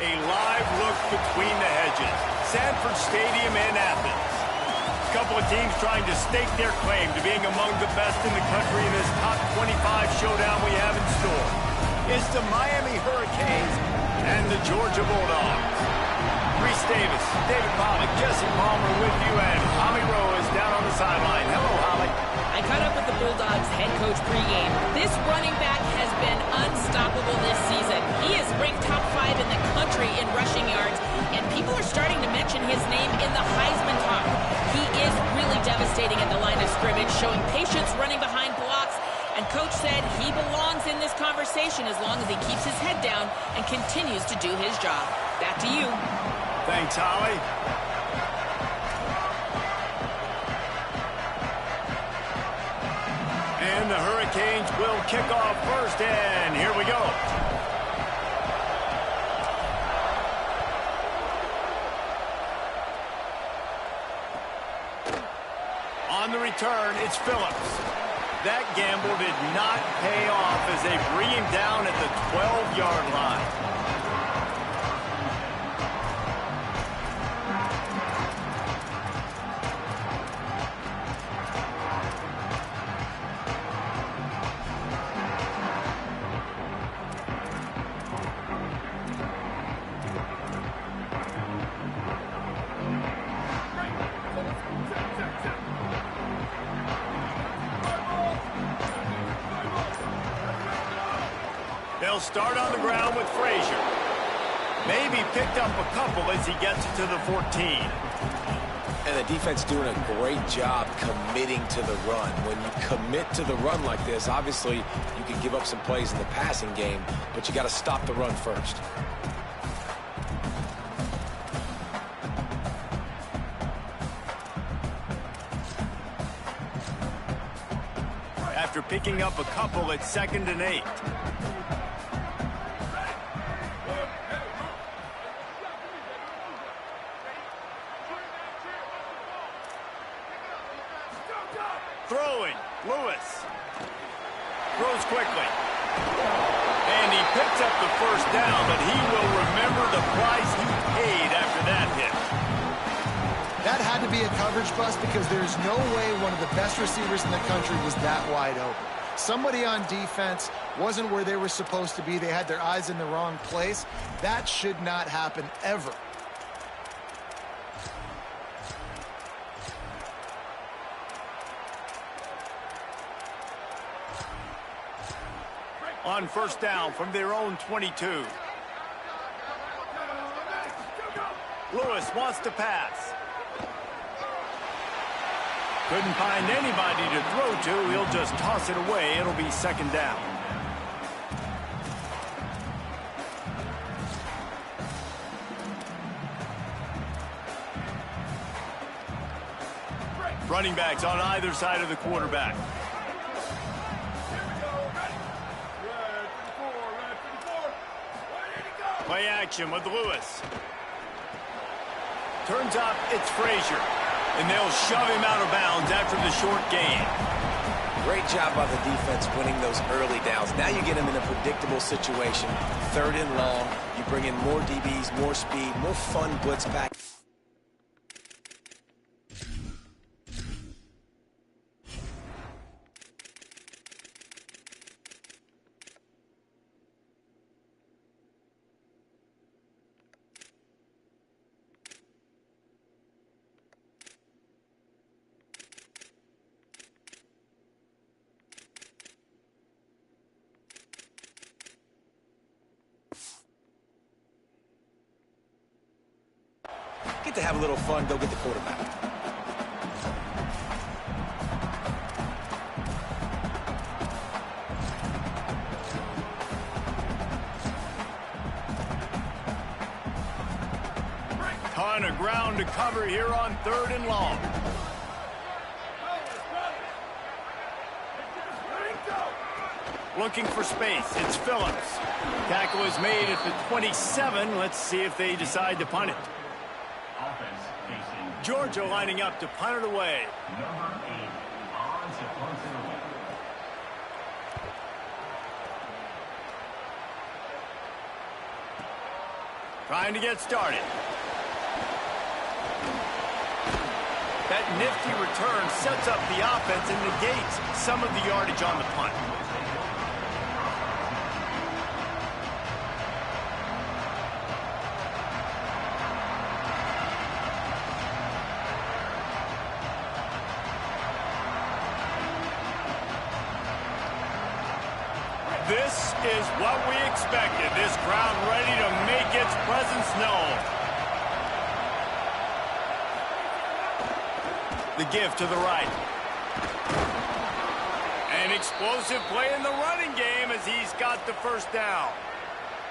A live look between the hedges. Sanford Stadium in Athens. A couple of teams trying to stake their claim to being among the best in the country in this top 25 showdown we have in store. It's the Miami Hurricanes and the Georgia Bulldogs. Reese Davis, David Pollock, Jesse Palmer with you, and Holly Rowe is down on the sideline. Hello, Holly. I caught up with the Bulldogs head coach pregame. This running back has been unstoppable this season. He is ranked top 5 in the country in rushing yards, and people are starting to mention his name in the Heisman talk. He is really devastating at the line of scrimmage, showing patience running behind blocks, and coach said he belongs in this conversation as long as he keeps his head down and continues to do his job. Back to you. Thanks, Holly. And the Hurricanes will kick off first, and here we go. On the return, it's Phillips. That gamble did not pay off as they bring him down at the 12-yard line. They'll start on the ground with Frazier. Maybe picked up a couple as he gets it to the 14. And the defense doing a great job committing to the run. When you commit to the run like this, obviously you can give up some plays in the passing game, but you got to stop the run first. After picking up a couple at 2nd and 8. Throwing, Lewis. Throws quickly. And he picks up the first down, but he will remember the price he paid after that hit. That had to be a coverage bust because there's no way one of the best receivers in the country was that wide open. Somebody on defense wasn't where they were supposed to be. They had their eyes in the wrong place. That should not happen ever. On first down from their own 22. Lewis wants to pass. Couldn't find anybody to throw to. He'll just toss it away. It'll be 2nd down. Running backs on either side of the quarterback. Play action with Lewis. Turns up, it's Frazier. And they'll shove him out of bounds after the short gain. Great job by the defense winning those early downs. Now you get him in a predictable situation. 3rd and long. You bring in more DBs, more speed, more fun blitz pack. Get to have a little fun, go get the quarterback. Ton of ground to cover here on 3rd and long. Looking for space. It's Phillips. Tackle is made at the 27. Let's see if they decide to punt it. Georgia lining up to punt it away. Number 8 on to punt it away. trying to get started. That nifty return sets up the offense and negates some of the yardage on the punt. This is what we expected. This crowd ready to make its presence known. The give to the right. An explosive play in the running game as he's got the first down.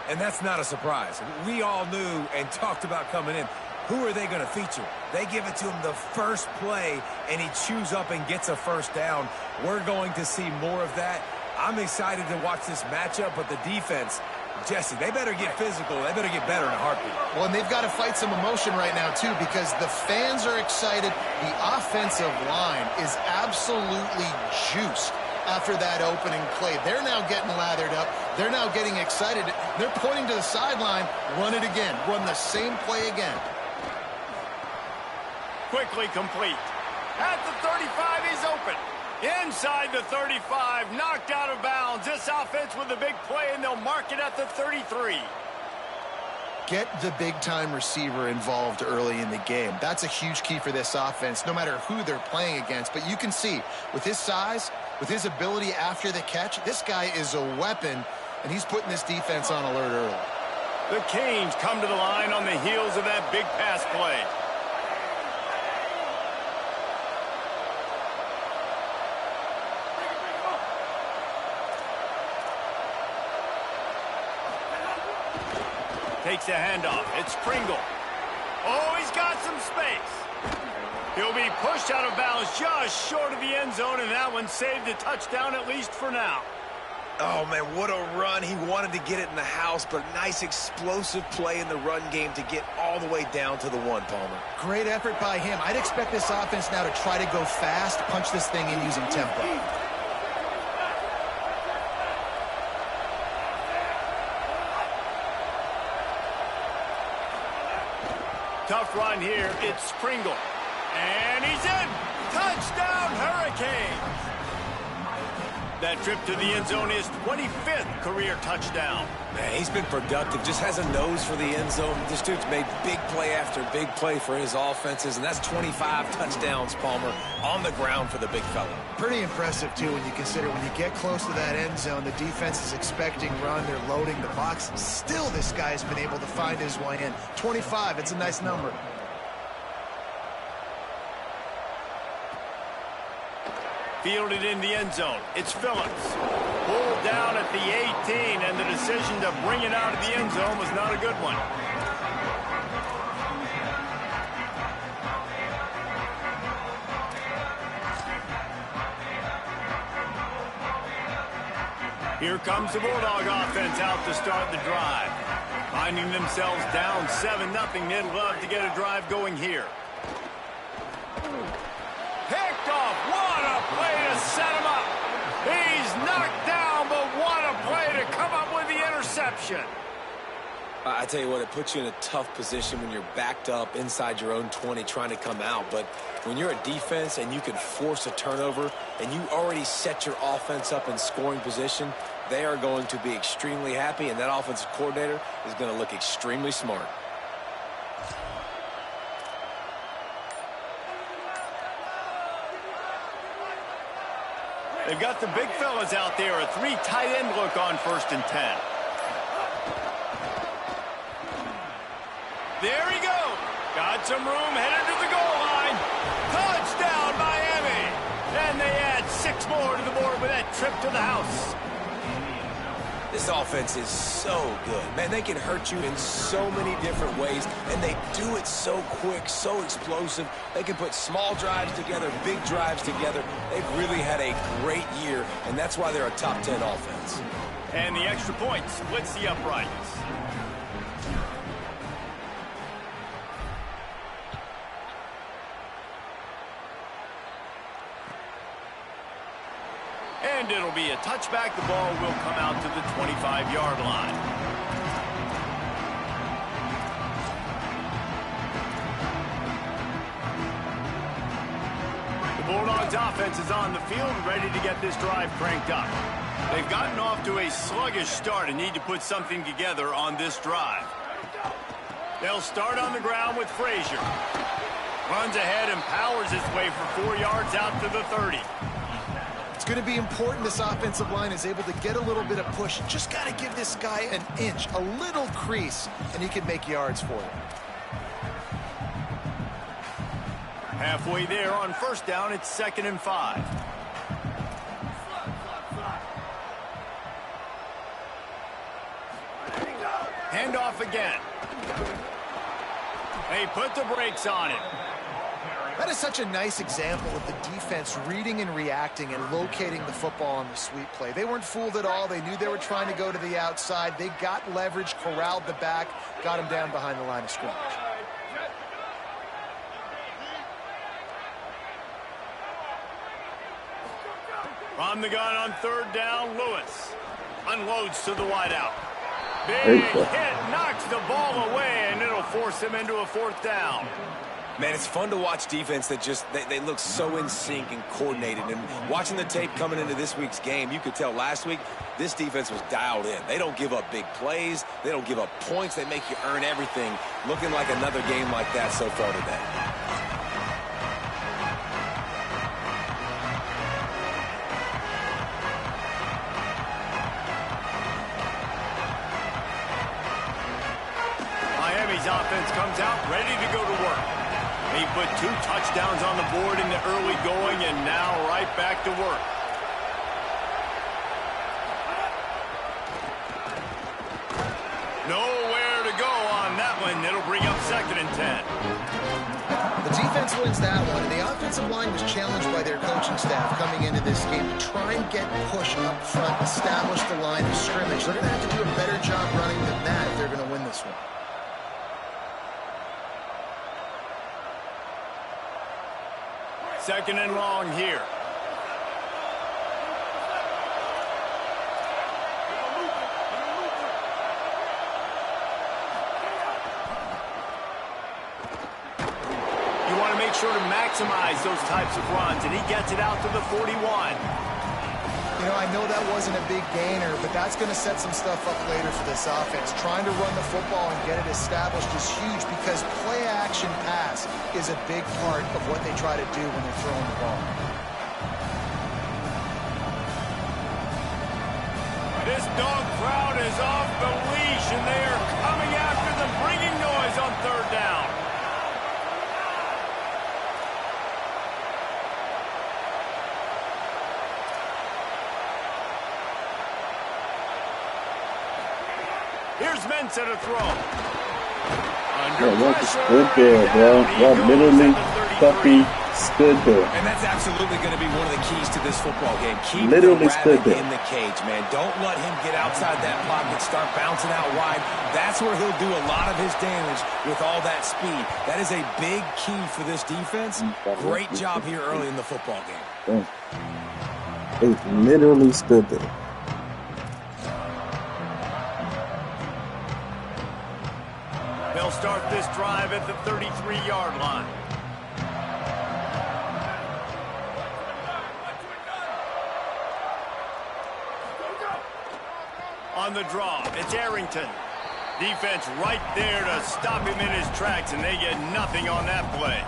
And that's not a surprise. We all knew and talked about coming in. Who are they going to feature? They give it to him the first play, and he chews up and gets a first down. We're going to see more of that. I'm excited to watch this matchup, but the defense, Jesse, they better get physical. They better get better in a heartbeat. Well, and they've got to fight some emotion right now, too, because the fans are excited. The offensive line is absolutely juiced after that opening play. They're now getting lathered up. They're now getting excited. They're pointing to the sideline. Run it again. Run the same play again. Quickly complete. At the 35, he's open. Inside the 35, knocked out of bounds. This offense with a big play, and they'll mark it at the 33. Get the big-time receiver involved early in the game. That's a huge key for this offense, no matter who they're playing against. But you can see, with his size, with his ability after the catch, this guy is a weapon, and he's putting this defense on alert early. The Canes come to the line on the heels of that big pass play. Takes a handoff. It's Pringle. Oh, he's got some space. He'll be pushed out of bounds just short of the end zone, and that one saved a touchdown at least for now. Oh, man, what a run. He wanted to get it in the house, but nice explosive play in the run game to get all the way down to the one, Palmer. Great effort by him. I'd expect this offense now to try to go fast, punch this thing in using tempo. Tough run here. It's Pringle. And he's in. Touchdown, Hurricanes. That trip to the end zone is 25th career touchdown. Man, he's been productive. Just has a nose for the end zone. This dude's made big play after big play for his offenses, and that's 25 touchdowns, Palmer, on the ground for the big fella. Pretty impressive, too, when you consider when you get close to that end zone, the defense is expecting run. They're loading the box. Still, this guy's been able to find his way in. 25, it's a nice number. Fielded in the end zone. It's Phillips. Pulled down at the 18, and the decision to bring it out of the end zone was not a good one. Here comes the Bulldog offense out to start the drive. Finding themselves down 7-0, they'd love to get a drive going here. Picked off. What a play to set him up. He's knocked down, but what a play to come up with the interception. I tell you what, it puts you in a tough position when you're backed up inside your own 20 trying to come out. But when you're a defense and you can force a turnover and you already set your offense up in scoring position, they are going to be extremely happy, and that offensive coordinator is going to look extremely smart. They've got the big fellas out there. A 3 tight end look on 1st and 10. There he goes. Got some room, headed to the goal line. Touchdown, Miami. And they add 6 more to the board with that trip to the house. This offense is so good. Man, they can hurt you in so many different ways, and they do it so quick, so explosive. They can put small drives together, big drives together. They've really had a great year, and that's why they're a top 10 offense. And the extra point splits the uprights. And it'll be a touchback. The ball will come out to the 25-yard line. Bulldogs offense is on the field, ready to get this drive cranked up. They've gotten off to a sluggish start and need to put something together on this drive. They'll start on the ground with Frazier. Runs ahead and powers his way for 4 yards out to the 30. It's going to be important this offensive line is able to get a little bit of push. Just got to give this guy an inch, a little crease, and he can make yards for you. Halfway there on first down, it's 2nd and 5. Handoff again. They put the brakes on it. That is such a nice example of the defense reading and reacting and locating the football on the sweep play. They weren't fooled at all. They knew they were trying to go to the outside. They got leverage, corralled the back, got him down behind the line of scrimmage. From the gun on 3rd down, Lewis unloads to the wideout. Big hit, knocks the ball away, and it'll force him into a 4th down. Man, it's fun to watch defense that just, they look so in sync and coordinated. And watching the tape coming into this week's game, you could tell last week this defense was dialed in. They don't give up big plays. They don't give up points. They make you earn everything. Looking like another game like that so far today. Miami's offense comes out ready to go to work. He put 2 touchdowns on the board in the early going and now right back to work. Nowhere to go on that one. It'll bring up 2nd and 10. The defense wins that one, and the offensive line was challenged by their coaching staff coming into this game to try and get push up front, establish the line of scrimmage. They're going to have to do a better job running than that if they're going to win this one. Second and long here. You want to make sure to maximize those types of runs, and he gets it out to the 41. You know, I know that wasn't a big gainer, but that's going to set some stuff up later for this offense. Trying to run the football and get it established is huge because play-action pass is a big part of what they try to do when they're throwing the ball. This dog crowd is off the leash, and they are coming after them, bringing noise on 3rd down. Here's Ncaa to throw. What stood there, bro? What literally fucking stood there. And that's absolutely going to be one of the keys to this football game. Keep Literally the stood rabbit there in the cage, man. Don't let him get outside that pocket, start bouncing out wide. That's where he'll do a lot of his damage with all that speed. That is a big key for this defense. Great job here early in the football game. It literally stood there. They'll start this drive at the 33-yard line. On the draw, it's Arrington. Defense right there to stop him in his tracks, and they get nothing on that play.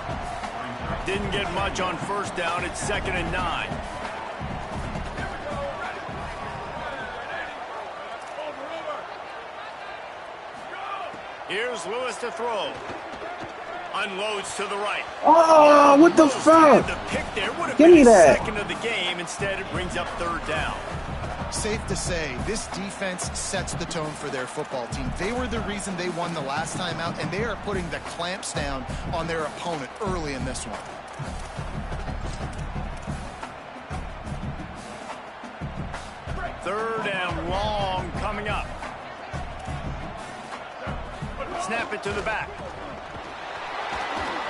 Didn't get much on first down. It's 2nd and 9. Here's Lewis to throw. Unloads to the right. Oh, what the fuck? The pick there would have Give been me his that. second of the game. Instead, it brings up 3rd down. Safe to say, this defense sets the tone for their football team. They were the reason they won the last time out, and they are putting the clamps down on their opponent early in this one. Third and long coming up. Snap it to the back.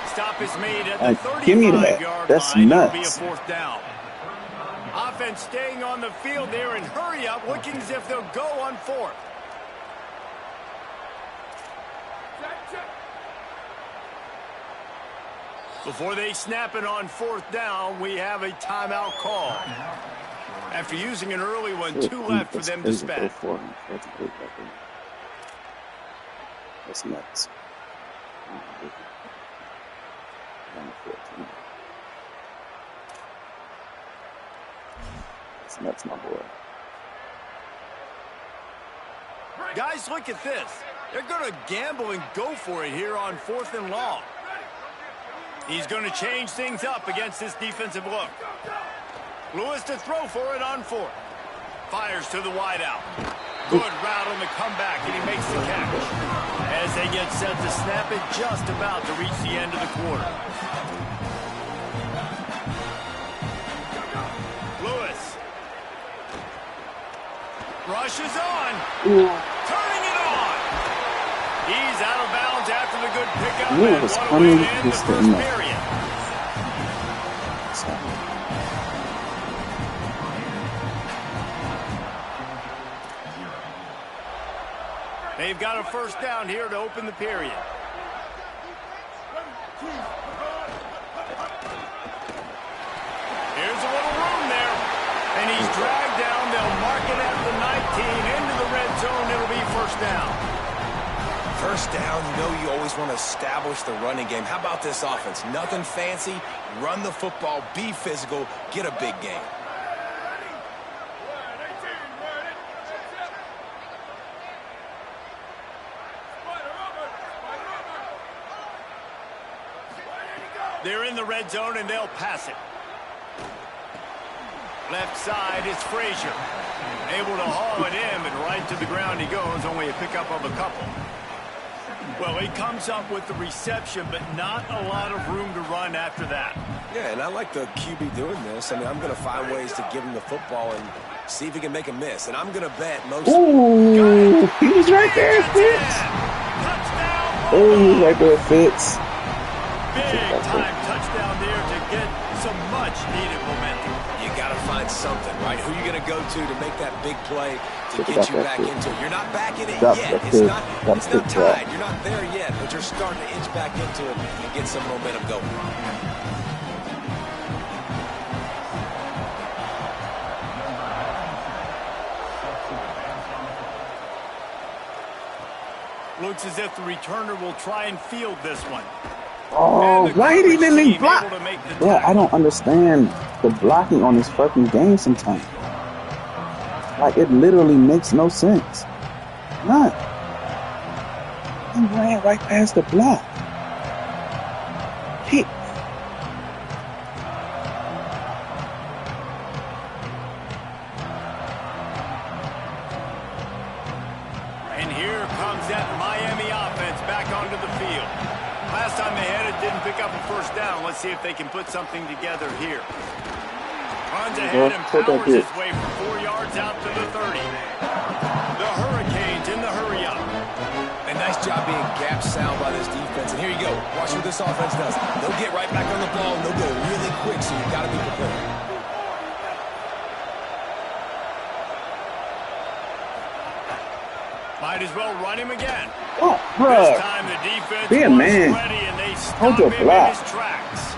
Stop is made at the 35-yard That's line. nuts. It'll be a 4th down. Offense staying on the field there and hurry up, looking as if they'll go on 4th. Before they snap it on 4th down, we have a timeout call. After using an early one, 2 left for them to spend. That's nuts. That's nuts, my boy. Guys, look at this. They're going to gamble and go for it here on 4th and long. He's going to change things up against this defensive look. Lewis to throw for it on 4th. Fires to the wideout. Good route on the comeback, and he makes the catch. As they get set to snap it, just about to reach the end of the quarter. Lewis. Rushes on. Turning it on. He's out of bounds after the good pickup. And what a way to end the first period. They've got a 1st down here to open the period. Here's a little room there. And he's dragged down. They'll mark it at the 19. Into the red zone. It'll be 1st down. 1st down, you know you always want to establish the running game. How about this offense? Nothing fancy. Run the football. Be physical. Get a big game. They're in the red zone, and they'll pass it. Left side is Frazier. Able to haul it in, and right to the ground he goes. Only a pickup of a couple. Well, he comes up with the reception, but not a lot of room to run after that. Yeah, and I like the QB doing this. I mean, I'm going to find ways to give him the football and see if he can make a miss. And I'm going to bet most... Ooh, he was right there, Fitz. Oh, he was right there, Fitz. Big-time touchdown there to get some much-needed momentum. You got to find something, right? Who are you going to go to make that big play to get you back into it? You're not back in it yet. It's not tied. You're not there yet, but you're starting to inch back into it and get some momentum going. Looks as if the returner will try and field this one. Oh, why he didn't block? Bro, I don't understand the blocking on this fucking game sometimes. Like, it literally makes no sense. None. He ran right past the block. He... And here comes that Miami offense back onto the field. Last time they had it, didn't pick up a 1st down. Let's see if they can put something together here. Runs ahead and powers his way for 4 yards out to the 30. The Hurricanes in the hurry-up. A nice job being gap sound by this defense. And here you go. Watch what this offense does. They'll get right back on the ball, and they'll go really quick, so you've got to be prepared. Might as well run him again. Oh, bro. This time the defense Be a was man. ready, and they stop Hold your him block. in his tracks.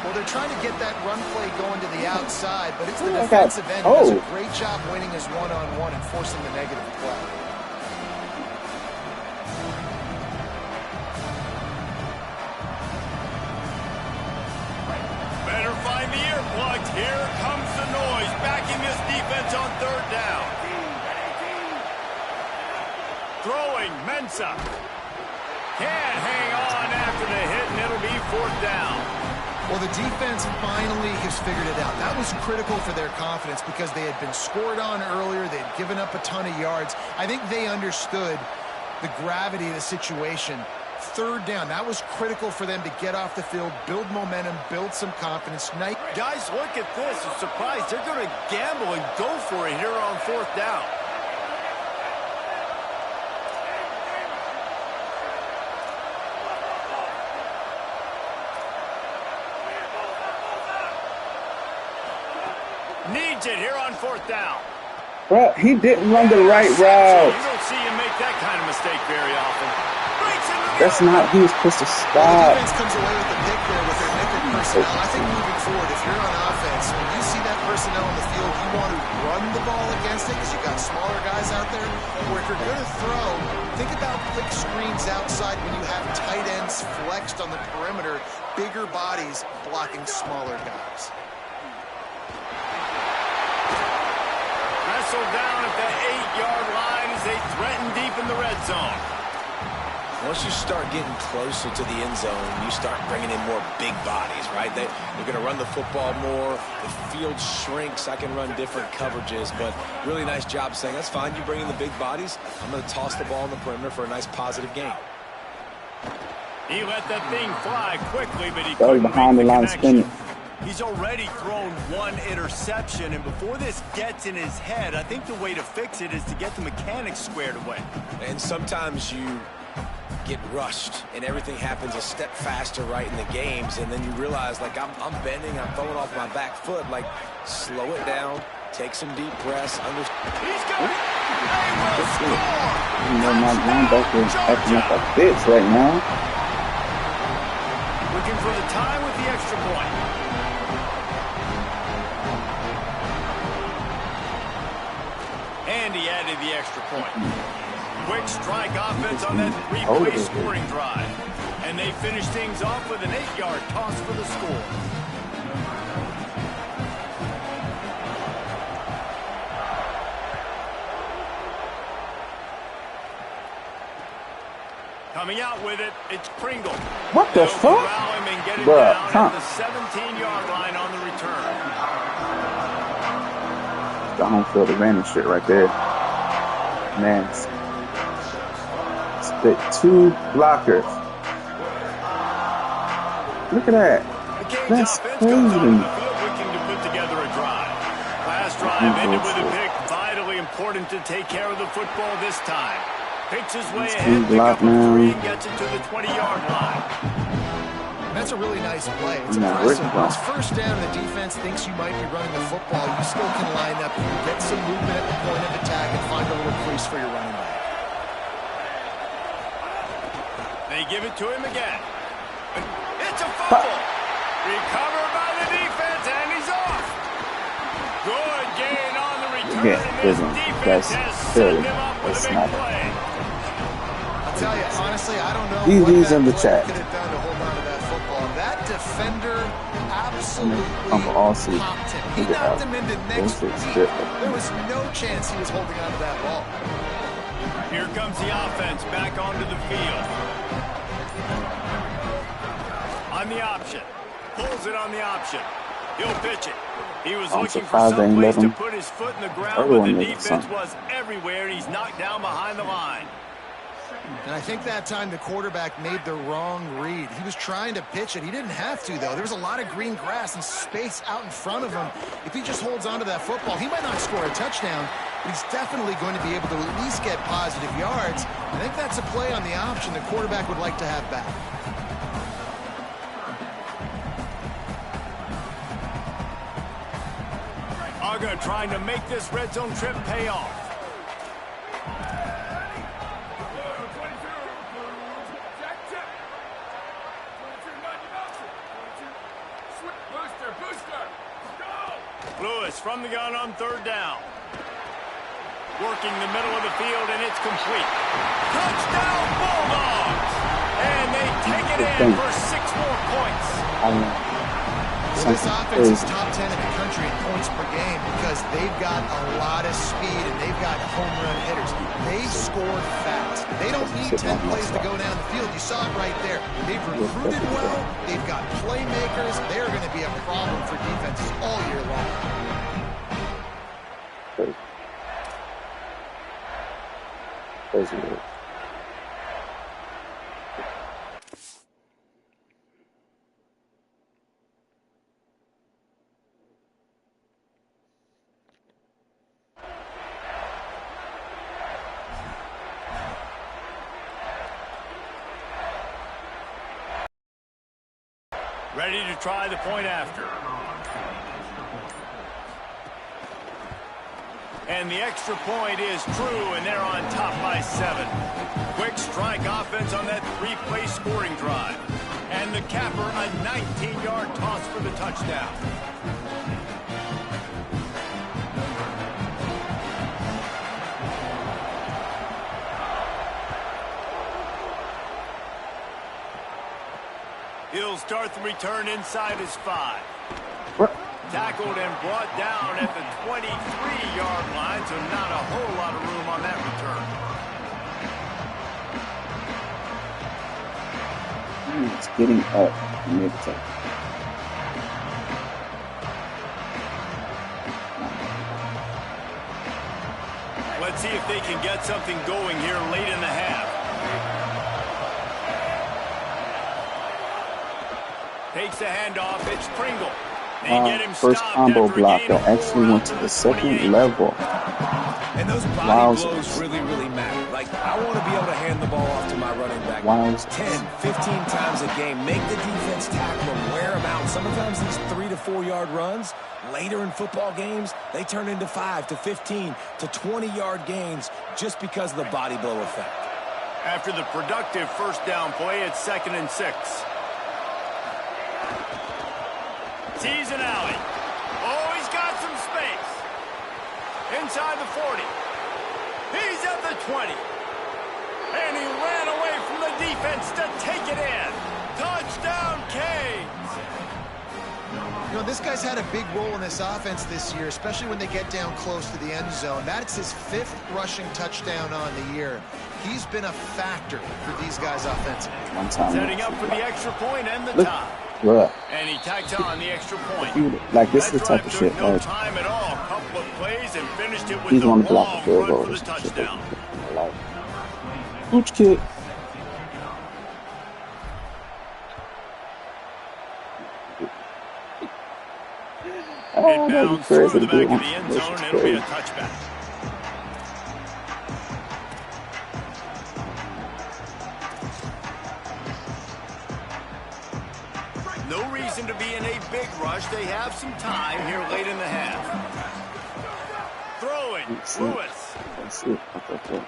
Well, they're trying to get that run play going to the outside, but it's the defensive end who does a great job winning his one-on-one and forcing the negative play. Better find the earplugs. Here comes the noise, backing this defense on 3rd down. Throwing, Ncaa. Can't hang on after the hit, and it'll be 4th down. Well, the defense finally has figured it out. That was critical for their confidence because they had been scored on earlier. They had given up a ton of yards. I think they understood the gravity of the situation. 3rd down, that was critical for them to get off the field, build momentum, build some confidence. Guys, look at this. I'm surprised. They're going to gamble and go for it here on 4th down. Needs it here on 4th down. Bro, he didn't run the right route. You don't see him make that kind of mistake very often. Breaks into the That's not. He was supposed to Well, the stop. defense comes away with the pick there with their nickel personnel. I think moving forward, if you're on offense, when you see that personnel on the field, you want to run the ball against it because you've got smaller guys out there. Or if you're going to throw, think about quick screens outside when you have tight ends flexed on the perimeter, bigger bodies blocking smaller guys. Wrestled down at the 8-yard line as they threaten deep in the red zone. Once you start getting closer to the end zone, you start bringing in more big bodies, right? They're going to run the football more. The field shrinks. I can run different coverages, but really nice job saying, that's fine. You bring in the big bodies. I'm going to toss the ball in the perimeter for a nice positive gain. He let that thing fly quickly, but he Started couldn't behind the make line connection. spinning. He's already thrown one interception, and before this gets in his head, I think the way to fix it is to get the mechanics squared away. And sometimes you get rushed and everything happens a step faster right in the games, and then you realize, like, I'm bending, I'm throwing off my back foot. Like, slow it down, take some deep breaths. He's got it. They will score. You know, my linebacker is acting like a bitch right now. Looking for the tie with the extra point. And he added the extra point. Quick strike offense on that three-play scoring drive. And they finish things off with an 8-yard toss for the score. Coming out with it, it's Pringle. What the fuck? Corral him and get him Bruh, down at the 17-yard line on the return. The home field advantage shit right there. Man, split 2 blockers. Look at that. That's crazy. Looking to put together a drive. Last drive ended with a pick. Vitally important to take care of the football this time. Picks his way ahead, pick up a 3, and gets it to the 20-yard line. That's a really nice play. It's impressive. When it's first down and the defense thinks you might be running the football, you still can line up, get some movement at the point of attack, and find a little crease for your running back. They give it to him again. It's a fumble. Recovered by the defense, and he's off. Good gain on the return, and this defense has set him up with a big play. I'll tell you, honestly, I don't know GG's what in the that chat. could have done to hold on to that football. That defender absolutely popped him. He knocked him into next week. There was no chance he was holding on to that ball. Here comes the offense back onto the field. On the option. Pulls it on the option. He'll pitch it. He was looking for some place to put his foot in the ground, but the defense was everywhere. He's knocked down behind the line. And I think that time the quarterback made the wrong read. He was trying to pitch it. He didn't have to, though. There was a lot of green grass and space out in front of him. If he just holds on to that football, he might not score a touchdown, but he's definitely going to be able to at least get positive yards. I think that's a play on the option the quarterback would like to have back. Aga trying to make this red zone trip pay off. Lewis from the gun on 3rd down. Working the middle of the field, and it's complete. Touchdown Bulldogs! And they take it in for 6 more points. Well, this offense is top 10 in the country in points per game because they've got a lot of speed and they've got home run hitters. They score fast. They don't need 10 plays to go down the field. You saw it right there. They've recruited well. They've got playmakers. They're going to be a problem for defenses all year long. Ready to try the point after. And the extra point is true, and they're on top by 7. Quick strike offense on that 3-play scoring drive. And the capper, a 19-yard toss for the touchdown. He'll start the return inside his 5. What? Tackled and brought down at the 23-yard line, so not a whole lot of room on that return. He's getting up mid-tackle. Let's see if they can get something going here late in the half. Takes the handoff. It's Pringle. First combo block that actually went to the second level. And those body blows really matter. Like, I want to be able to hand the ball off to my running back 10, 15 times a game. Make the defense tackle them, wear them out. Sometimes these 3 to 4 yard runs, later in football games, they turn into 5 to 15 to 20-yard gains just because of the body blow effect. After the productive first down play, it's 2nd and 6. Sees an alley. Oh, he's got some space. Inside the 40. He's at the 20. And he ran away from the defense to take it in. Touchdown, Canes. You know, this guy's had a big role in this offense this year, especially when they get down close to the end zone. That's his 5th rushing touchdown on the year. He's been a factor for these guys offensively. Setting up for the extra point and the tie. Bruh. And he tacked on the extra point. Like, this is the type of shit. No time at all. Couple of plays and finished it with he's the on the block long of field run for goals. the touchdown. Like, huge kick. It bounced through the back of the end zone, and it'll be a touchback. No reason to be in a big rush. They have some time here late in the half. Throwing, Lewis. That's it. Okay.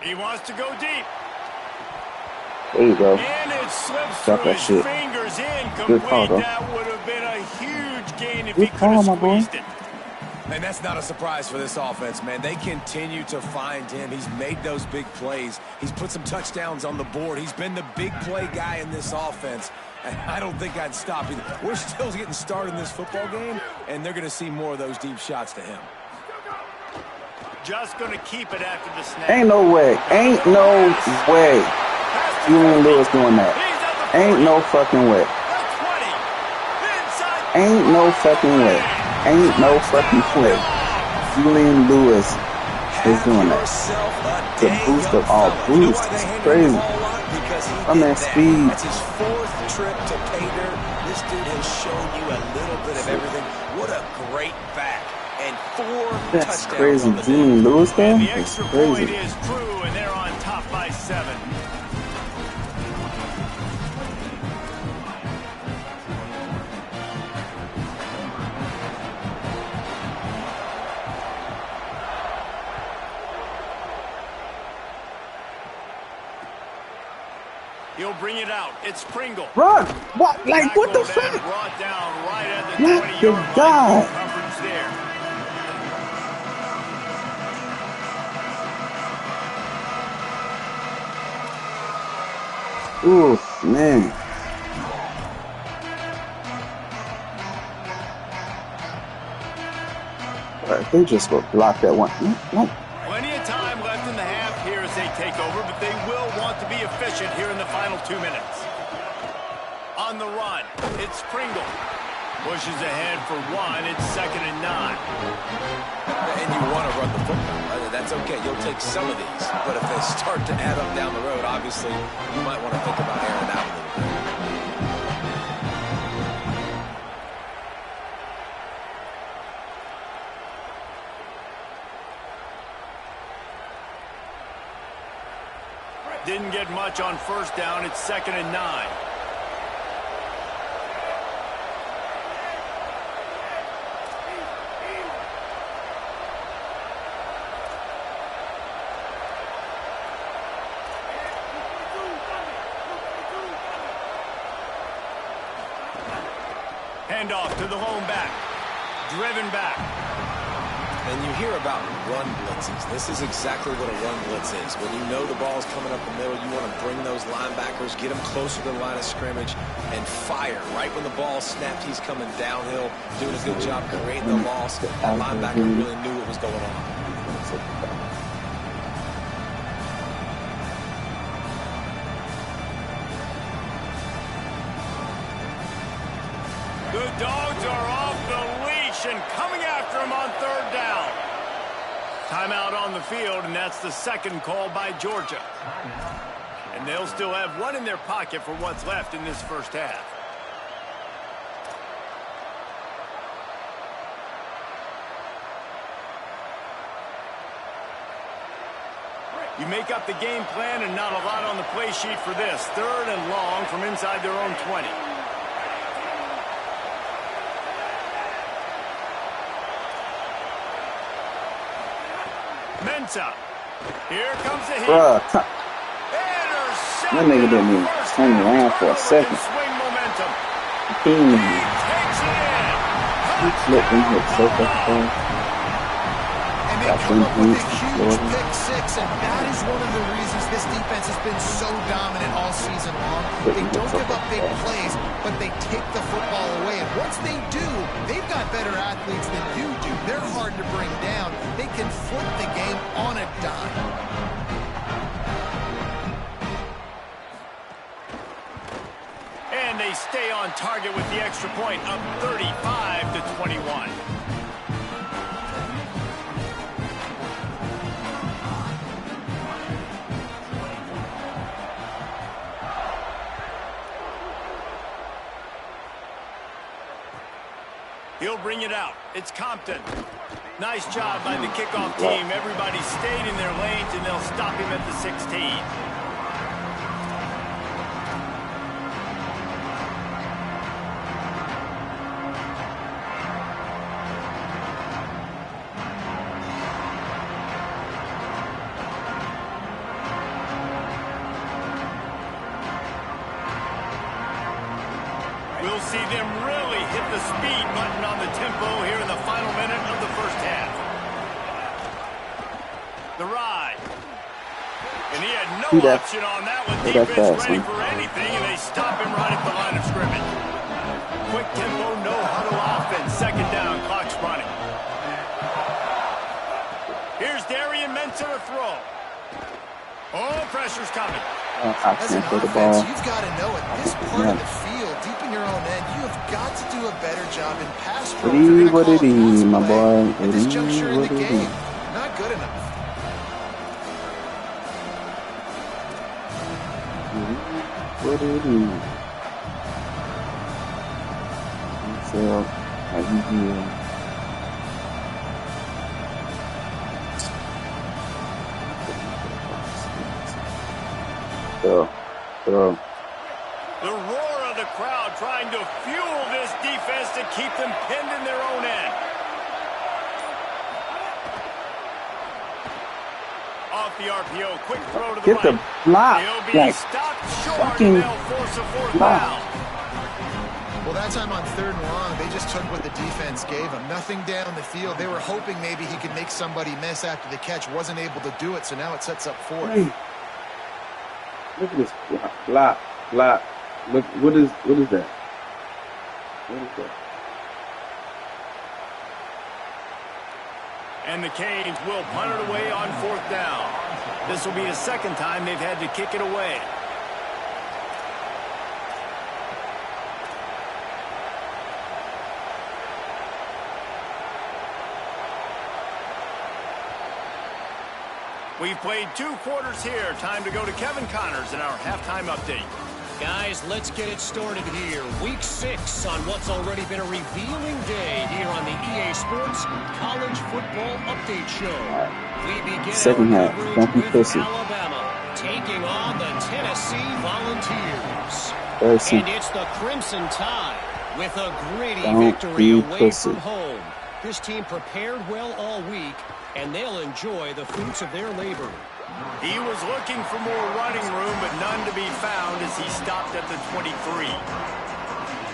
He wants to go deep. There you go. And it slips Stop through that his shit. fingers incomplete. Good call, though. That would have been a huge gain if Good he could call, have my boy. squeezed it. And that's not a surprise for this offense, man. They continue to find him. He's made those big plays. He's put some touchdowns on the board. He's been the big play guy in this offense. And I don't think I'd stop either. We're still getting started in this football game, and they're going to see more of those deep shots to him. Just going to keep it after the snap. Ain't no way. Ain't no way. Julian Lewis doing that. Ain't no fucking way. Ain't no fucking way. Ain't no fucking play. Julian Lewis is doing that. The boost of all boosts. It's crazy. My man speed. That's his 4th trip to pay dirt. This dude has shown you a little bit of everything. What a great back. And 4 That's touchdowns crazy. on the Julian Lewis there? And the It's extra point crazy. is true, and they're on top by 7. He'll bring it out. It's Pringle. Run! What? Like, what the fuck? Brought down right at the What 20-yard the God? line. Coverage there. Ooh, man. They just go block that one. Like, Plenty of time left in the half here as they take over, but they will want to be efficient here in the final 2 minutes. On the run, it's Pringle. Pushes ahead for 1. It's 2nd and 9. And you want to run the football. That's okay. You'll take some of these. But if they start to add up down the road, obviously, you might want to think about airing out a little bit. Didn't get much on first down. It's 2nd and 9. Handoff to the lone back. Driven back. And you hear about run blitzes. This is exactly what a run blitz is. When you know the ball's coming up the middle, you want to bring those linebackers, get them closer to the line of scrimmage, and fire. Right when the ball snapped, he's coming downhill, doing a good job creating the loss. That linebacker really knew what was going on. The Dogs are off the leash and coming after him on third down. Timeout on the field, and that's the second call by Georgia. And they'll still have one in their pocket for what's left in this first half. You make up the game plan and not a lot on the play sheet for this. Third and long from inside their own 20. Ncaa. Here comes the hit. Bruh, that nigga didn't even turn around for a second. He slipped and hit so fucking fast. And they come up with a huge pick six, and that is one of the reasons this defense has been so dominant all season long. They don't give up big plays, but they take the football away. And once they do, they've got better athletes than you do. They're hard to bring down. They can flip the game on a dime. And they stay on target with the extra point, up 35-21. He'll bring it out. It's Compton. Nice job by the kickoff team. Everybody stayed in their lanes, and they'll stop him at the 16. We'll see them really hit the speed button on the tempo here in the final minute of the first half. The ride. And he had no option on that one. Defense ready for anything, and they stop him right at the line of scrimmage. Quick tempo, no huddle offense. Second down, clock's running. Here's Darian Mensah to throw. Oh, pressure's coming. As an offense, you've got to know at this part of the field, deep in your own end, you have got to do a better job in pass pro. It is what it is, my boy. At this juncture in the game, not good enough. What it is. So, how you doing? Throw. The roar of the crowd trying to fuel this defense to keep them pinned in their own end. Off the RPO, quick throw to the right. Get the block. He'll be stopped short, and they'll force a fourth down. Well, that time on third and long, they just took what the defense gave them. Nothing down the field. They were hoping maybe he could make somebody miss after the catch. Wasn't able to do it, so now it sets up fourth. Hey. Look at this block. Look, what is that? What is that? And the Canes will punt it away on fourth down. This will be the second time they've had to kick it away. We've played 2 quarters here. Time to go to Kevin Connors in our halftime update. Guys, let's get it started here. Week 6 on what's already been a revealing day here on the EA Sports College Football Update Show. We begin second half. Don't be pussy. Alabama taking on the Tennessee Volunteers. And it's the Crimson Tide with a gritty victory away from home. This team prepared well all week, and they'll enjoy the fruits of their labor. He was looking for more running room, but none to be found as he stopped at the 23.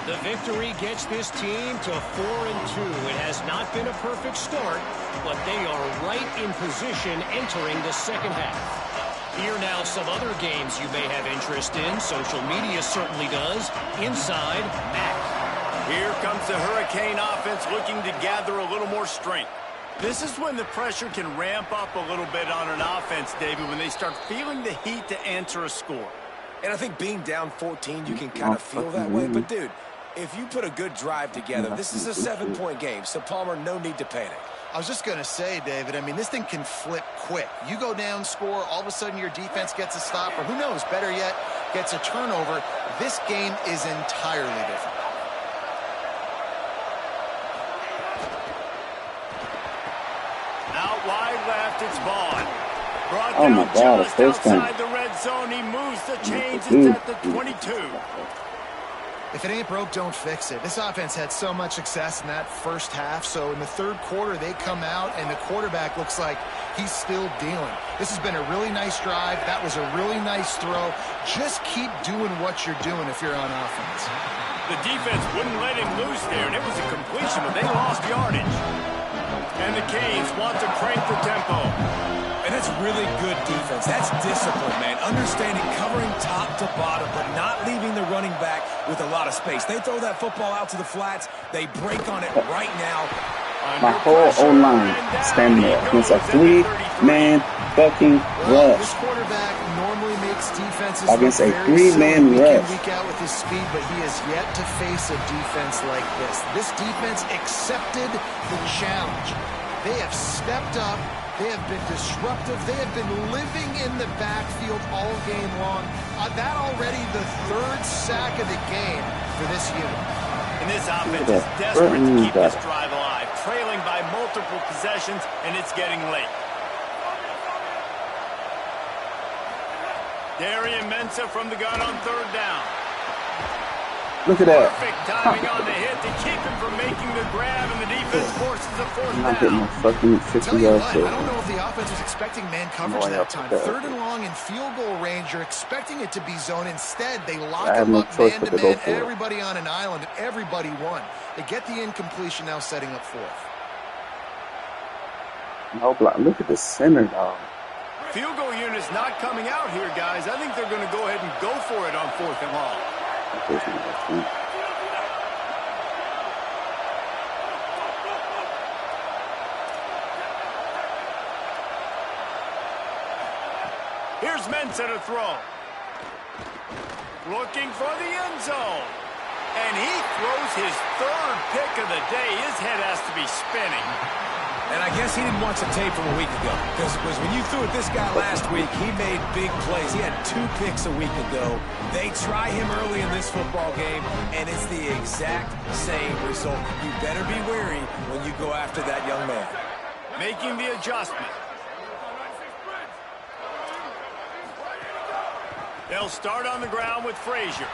The victory gets this team to 4-2. It has not been a perfect start, but they are right in position entering the second half. Here now some other games you may have interest in. Social media certainly does. Inside, Mac. Here comes the Hurricane offense looking to gather a little more strength. This is when the pressure can ramp up a little bit on an offense, David, when they start feeling the heat to answer a score. And I think being down 14, you can kind of feel that way. But, dude, if you put a good drive together, this is a 7-point game. So, Palmer, no need to panic. I was just going to say, David, I mean, this thing can flip quick. You go down, score, all of a sudden your defense gets a stop, or who knows, better yet, gets a turnover. This game is entirely different. Out wide left, it's Vaughn. Brought down just outside the red zone. He moves the chains. It's at the 22. If it ain't broke, don't fix it. This offense had so much success in that first half, so in the third quarter, they come out, and the quarterback looks like he's still dealing. This has been a really nice drive. That was a really nice throw. Just keep doing what you're doing if you're on offense. The defense wouldn't let him loose there, and it was a completion, but they lost yardage. And the Canes want to crank the tempo. And that's really good defense. That's discipline, man. Understanding, covering top to bottom, but not leaving the running back with a lot of space. They throw that football out to the flats. They break on it right now. My whole O-line standing there against a 3-man fucking rush. This quarterback normally makes defenses against a look very 3-man week in, rush. week out with his speed, but he has yet to face a defense like this. This defense accepted the challenge. They have stepped up. They have been disruptive. They have been living in the backfield all game long. That already the third sack of the game for this unit. And this offense is desperate to keep this drive alive, trailing by multiple possessions, and it's getting late. Darian Mensah from the gun on third down. Look at that. Perfect timing on the hit to keep him from making the grab, and the defense forces a fourth I'm not getting down. a fucking 50 yards. I don't know if the offense was expecting man coverage that time. Third and long in field goal range, you're expecting it to be zone. Instead, they lock him up man-to-man, everybody on an island, and everybody won. They get the incompletion, now setting up fourth. No block. Look at the center, dog. Field goal unit's not coming out here, guys. I think they're going to go ahead and go for it on fourth and long. Here's Mensah to throw. Looking for the end zone. And he throws his third pick of the day. His head has to be spinning. And I guess he didn't watch the tape from a week ago. Because when you threw at this guy last week, he made big plays. He had 2 picks a week ago. They try him early in this football game, and it's the exact same result. You better be wary when you go after that young man. Making the adjustment. They'll start on the ground with Frazier.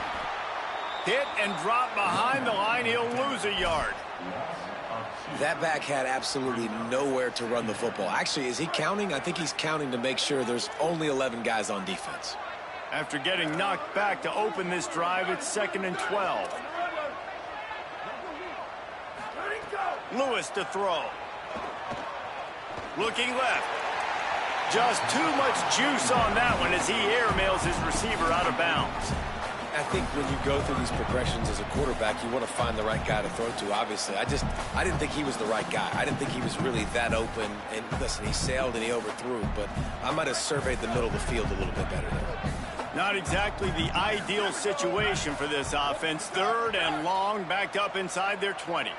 Hit and drop behind the line. He'll lose a yard. That back had absolutely nowhere to run the football. Actually, is he counting? I think he's counting to make sure there's only 11 guys on defense. After getting knocked back to open this drive, it's 2nd and 12. Lewis to throw. Looking left. Just too much juice on that one as he airmails his receiver out of bounds. I think when you go through these progressions as a quarterback, you want to find the right guy to throw to, obviously. I didn't think he was the right guy. I didn't think he was really that open. And listen, he sailed and he overthrew, but I might have surveyed the middle of the field a little bit better there. Not exactly the ideal situation for this offense. 3rd and long, backed up inside their 20.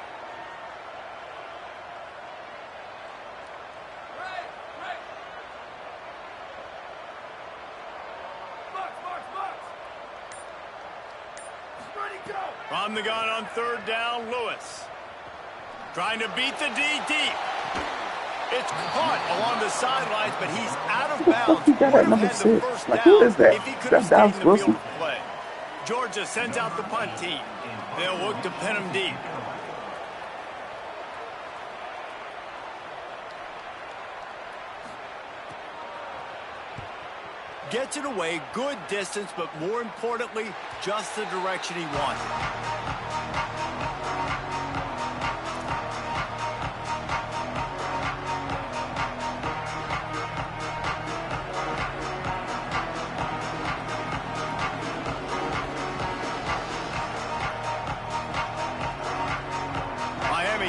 From the gun on 3rd down, Lewis. Trying to beat the D deep. It's caught along the sidelines, but he's out of bounds. He got at number 6. Like, who is that? If he could have That's stayed in the Wilson. field of play. Georgia sends out the punt team. They'll look to pin him deep. Gets it away, good distance, but more importantly, just the direction he wants it.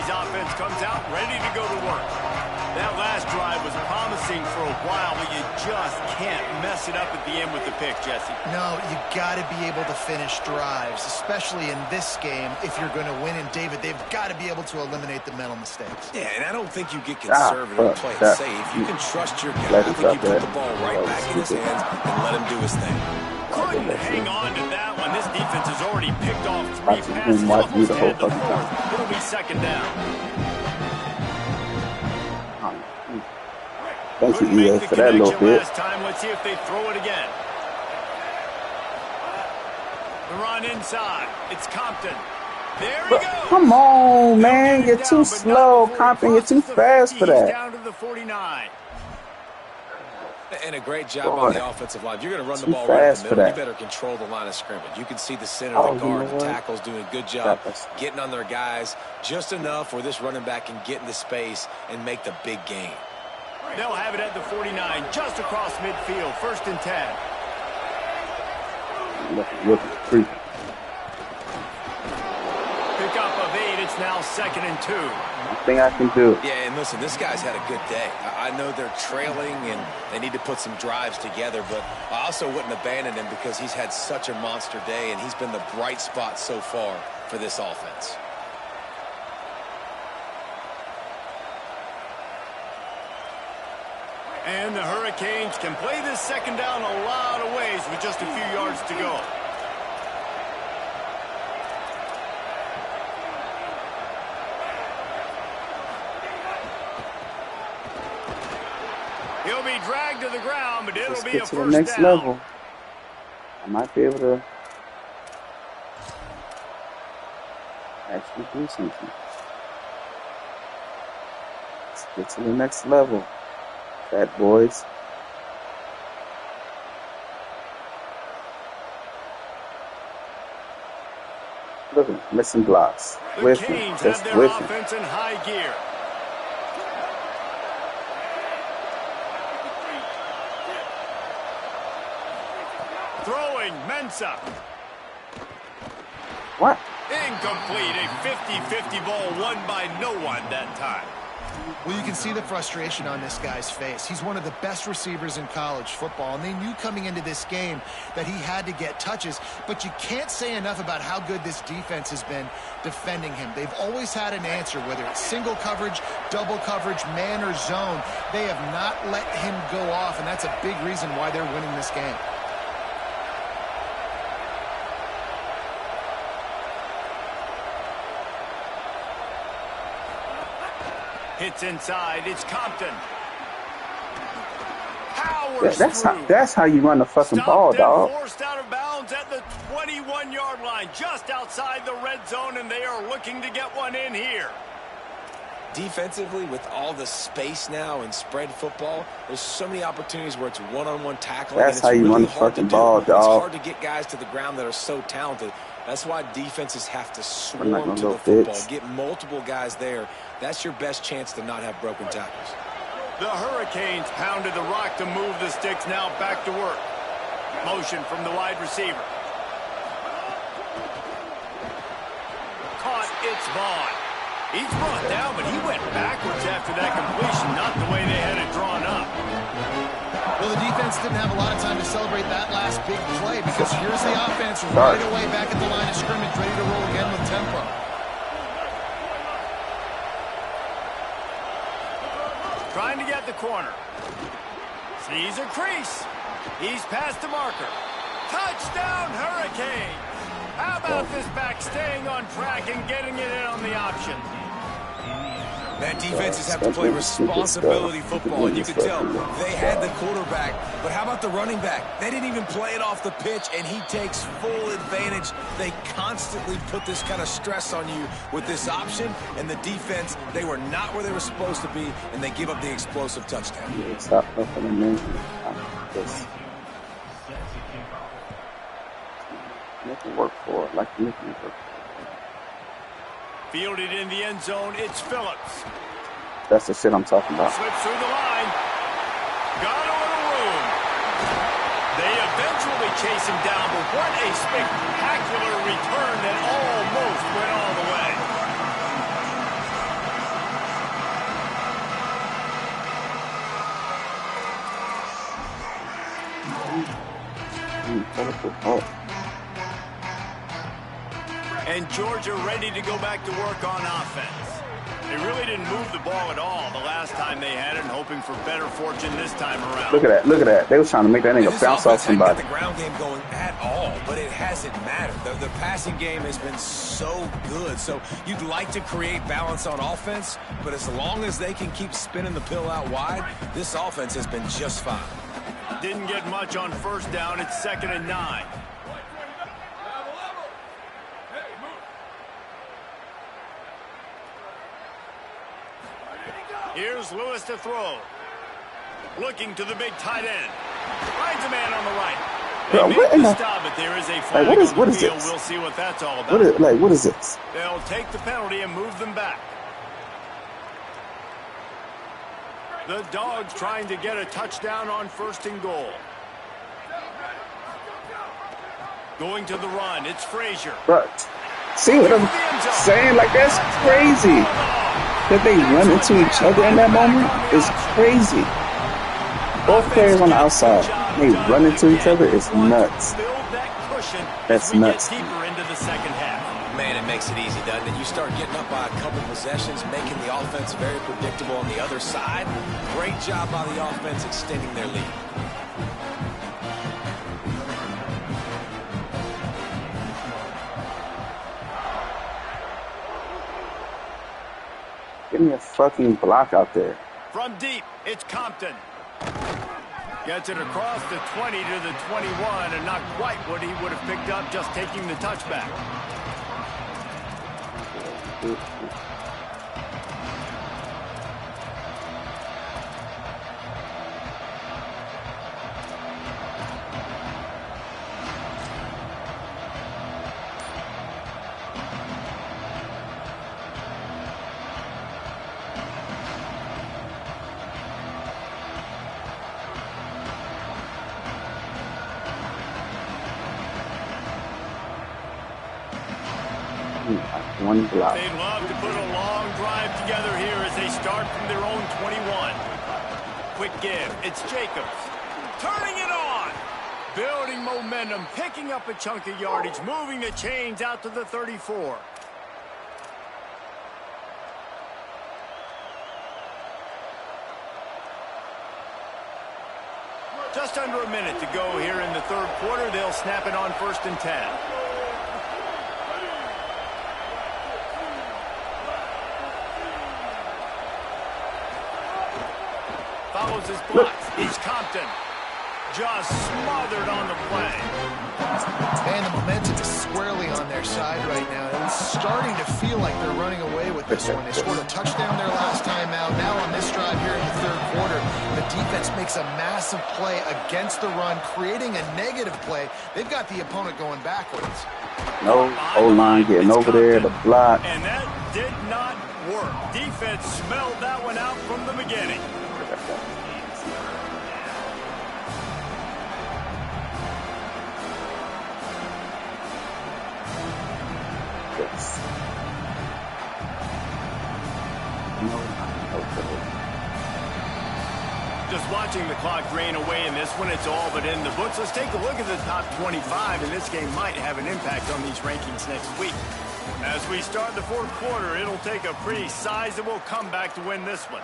Offense comes out ready to go to work. That last drive was promising for a while, but you just can't mess it up at the end with the pick, Jesse. No, you got to be able to finish drives, especially in this game. If you're going to win, and David, they've got to be able to eliminate the mental mistakes. Yeah, and I don't think you get conservative and play it safe. You can trust your guy. I think you put the ball right back in his hands and let him do his thing. Couldn't hang on to that one. This defense has already picked off 3 passes, almost had the 4th. It'll be second down. Thank you, EA, for that little bit. Last time. Let's see if they throw it again. The run inside. It's Compton. There he goes. Come on, man. You're too slow, Compton. You're too fast for that. Down to the 49. And a great job on the offensive line. You're going to run the ball right in the middle. You better control the line of scrimmage. You can see the center of the guard, the tackles doing a good job getting on their guys just enough where this running back can get into space and make the big game. They'll have it at the 49, just across midfield, 1st and 10. Pick up of 8, it's now 2nd and 2. Thing I can do. Yeah, and listen, this guy's had a good day. I know they're trailing and they need to put some drives together, but I also wouldn't abandon him because he's had such a monster day and he's been the bright spot so far for this offense. And the Hurricanes can play this second down a lot of ways with just a few yards to go. He'll be dragged to the ground, but it'll be a first down. Let's get to the next level. I might be able to actually do something. Let's get to the next level, fat boys. Look at him, missing blocks. The Canes have their offense in high gear. Throwing, Ncaa. What? Incomplete. A 50-50 ball won by no one that time. Well, you can see the frustration on this guy's face. He's one of the best receivers in college football, and they knew coming into this game that he had to get touches, but you can't say enough about how good this defense has been defending him. They've always had an answer, whether it's single coverage, double coverage, man or zone. They have not let him go off, and that's a big reason why they're winning this game. Hits inside. It's Compton. That's how you run the fucking ball, dog. Forced out of bounds at the 21-yard line, just outside the red zone, and they are looking to get one in here. Defensively, with all the space now in spread football, there's so many opportunities where it's one-on-one tackling. That's how you run the fucking ball, dog. It's hard to get guys to the ground that are so talented. That's why defenses have to swarm to the football, get multiple guys there. That's your best chance to not have broken tackles. The Hurricanes pounded the rock to move the sticks, now back to work. Motion from the wide receiver. Caught, it's Vaughn. He's brought down, but he went backwards after that completion, not the way they had it drawn up. Well, the defense didn't have a lot of time to celebrate that last big play because here's the offense right away back at the line of scrimmage, ready to roll again with tempo. Trying to get the corner. Sees a crease. He's past the marker. Touchdown, Hurricanes! How about this back staying on track and getting it in on the option? Man, defenses have to play responsibility football, and you can tell they had the quarterback. But how about the running back? They didn't even play it off the pitch, and he takes full advantage. They constantly put this kind of stress on you with this option, and the defense, they were not where they were supposed to be, and they give up the explosive touchdown. Stop can work for it, like you can work for it. Fielded in the end zone, it's Phillips. That's the shit I'm talking about. Slips through the line. Got a little room. They eventually chase him down, but what a spectacular return that almost went all the way. And Georgia ready to go back to work on offense. They really didn't move the ball at all the last time they had it, and hoping for better fortune this time around. Look at that. Look at that. They was trying to make that nigga bounce off somebody. This offense hadn't got the ground game going at all, but it hasn't mattered. The passing game has been so good. So you'd like to create balance on offense, but as long as they can keep spinning the pill out wide, this offense has been just fine. Didn't get much on first down. It's 2nd and 9. Here's Lewis to throw. Looking to the big tight end. Finds a man on the right. Bro, what in the... Stop it. There is a flag what is on the this? field. We'll see what that's all about. What is this? They'll take the penalty and move them back. The Dogs trying to get a touchdown on 1st and goal. Going to the run. It's Frazier. But see what I'm saying? Like, that's crazy. That they run into each other in that moment is crazy. Both players on the outside, they run into each other. It's nuts. That's nuts. Deeper into the second half. Man, it makes it easy, doesn't it? You start getting up by a couple possessions, making the offense very predictable on the other side. Great job by the offense extending their lead. Give me a fucking block out there. From deep, it's Compton. Gets it across the 20 to the 21, and not quite what he would have picked up just taking the touchback. One block. They'd love to put a long drive together here as they start from their own 21. Quick give. It's Jacobs. Turning it on. Building momentum. Picking up a chunk of yardage. Moving the chains out to the 34. Just under a minute to go here in the 3rd quarter. They'll snap it on 1st and 10. Follows his blocks. He's Compton. Just smothered on the play. And the momentum is squarely on their side right now. It's starting to feel like they're running away with this one. They scored a touchdown their last time out. Now on this drive here in the 3rd quarter, the defense makes a massive play against the run, creating a negative play. They've got the opponent going backwards. No O-line getting over there, the block. And that did not work. Defense smelled that one out from the beginning. Just watching the clock drain away in this one, it's all but in the books. Let's take a look at the top 25, and this game might have an impact on these rankings next week. As we start the 4th quarter, it'll take a pretty sizable comeback to win this one.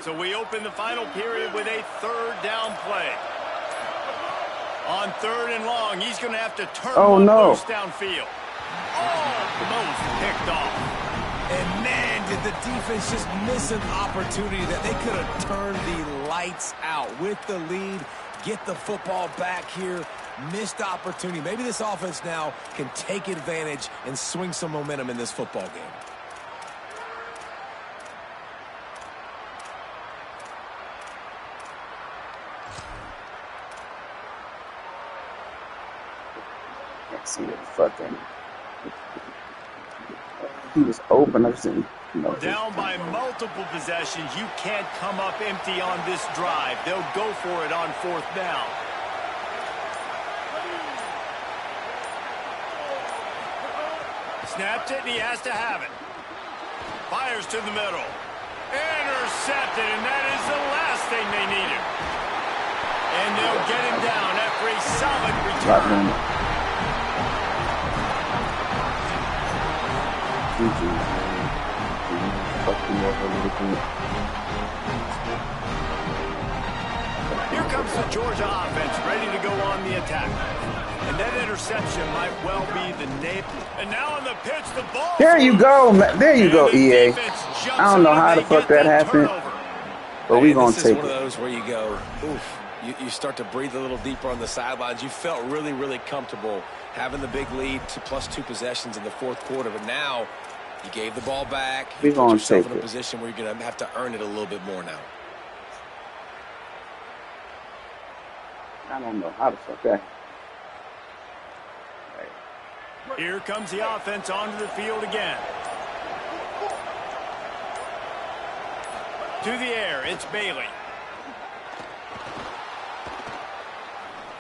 So we open the final period with a 3rd down play. On 3rd and long, he's going to have to turn one loose downfield. Almost picked off. And man, did the defense just miss an opportunity that they could have turned the lights out with the lead, get the football back here. Missed opportunity. Maybe this offense now can take advantage and swing some momentum in this football game. See the fucking. He was open. I've seen. Down by multiple possessions, you can't come up empty on this drive. They'll go for it on 4th down. Snapped it, and he has to have it. Fires to the middle. Intercepted, and that is the last thing they needed. And they'll get him down after a solid return. Here comes the Georgia offense, ready to go on the attack. And that interception might well be the nape. And now on the pitch, the ball. There you go, man. There you go, EA. I don't know how the fuck that happened, but we gonna take it. This is one of those where you go, oof. You start to breathe a little deeper on the sidelines. You felt really, really comfortable having the big lead to +2 possessions in the 4th quarter, but now you gave the ball back. You put yourself in a position where you're going to have to earn it a little bit more now. I don't know how the fuck that. Here comes the offense onto the field again. To the air, it's Bailey.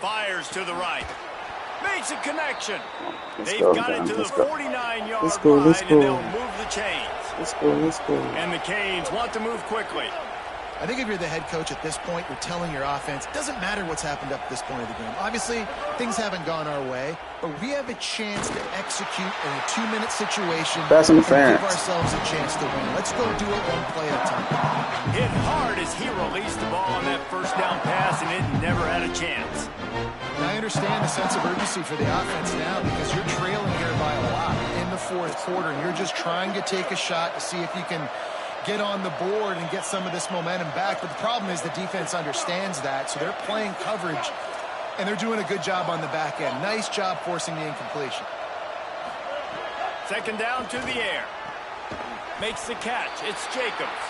Fires to the right. Makes a connection. They've got it to the 49-yard line, and they'll move the chains. Let's go. And the Canes want to move quickly. I think if you're the head coach at this point, you're telling your offense, it doesn't matter what's happened up to this point of the game. Obviously, things haven't gone our way, but we have a chance to execute in a 2-minute situation. Pass interference. Give ourselves a chance to win. Let's go do it one play at a time. Hit hard as he released the ball on that 1st down pass, and it never had a chance. And I understand the sense of urgency for the offense now because you're trailing here by a lot in the 4th quarter, and you're just trying to take a shot to see if you can get on the board and get some of this momentum back. But the problem is the defense understands that, so they're playing coverage, and they're doing a good job on the back end. Nice job forcing the incompletion. 2nd down to the air. Makes the catch. It's Jacobs.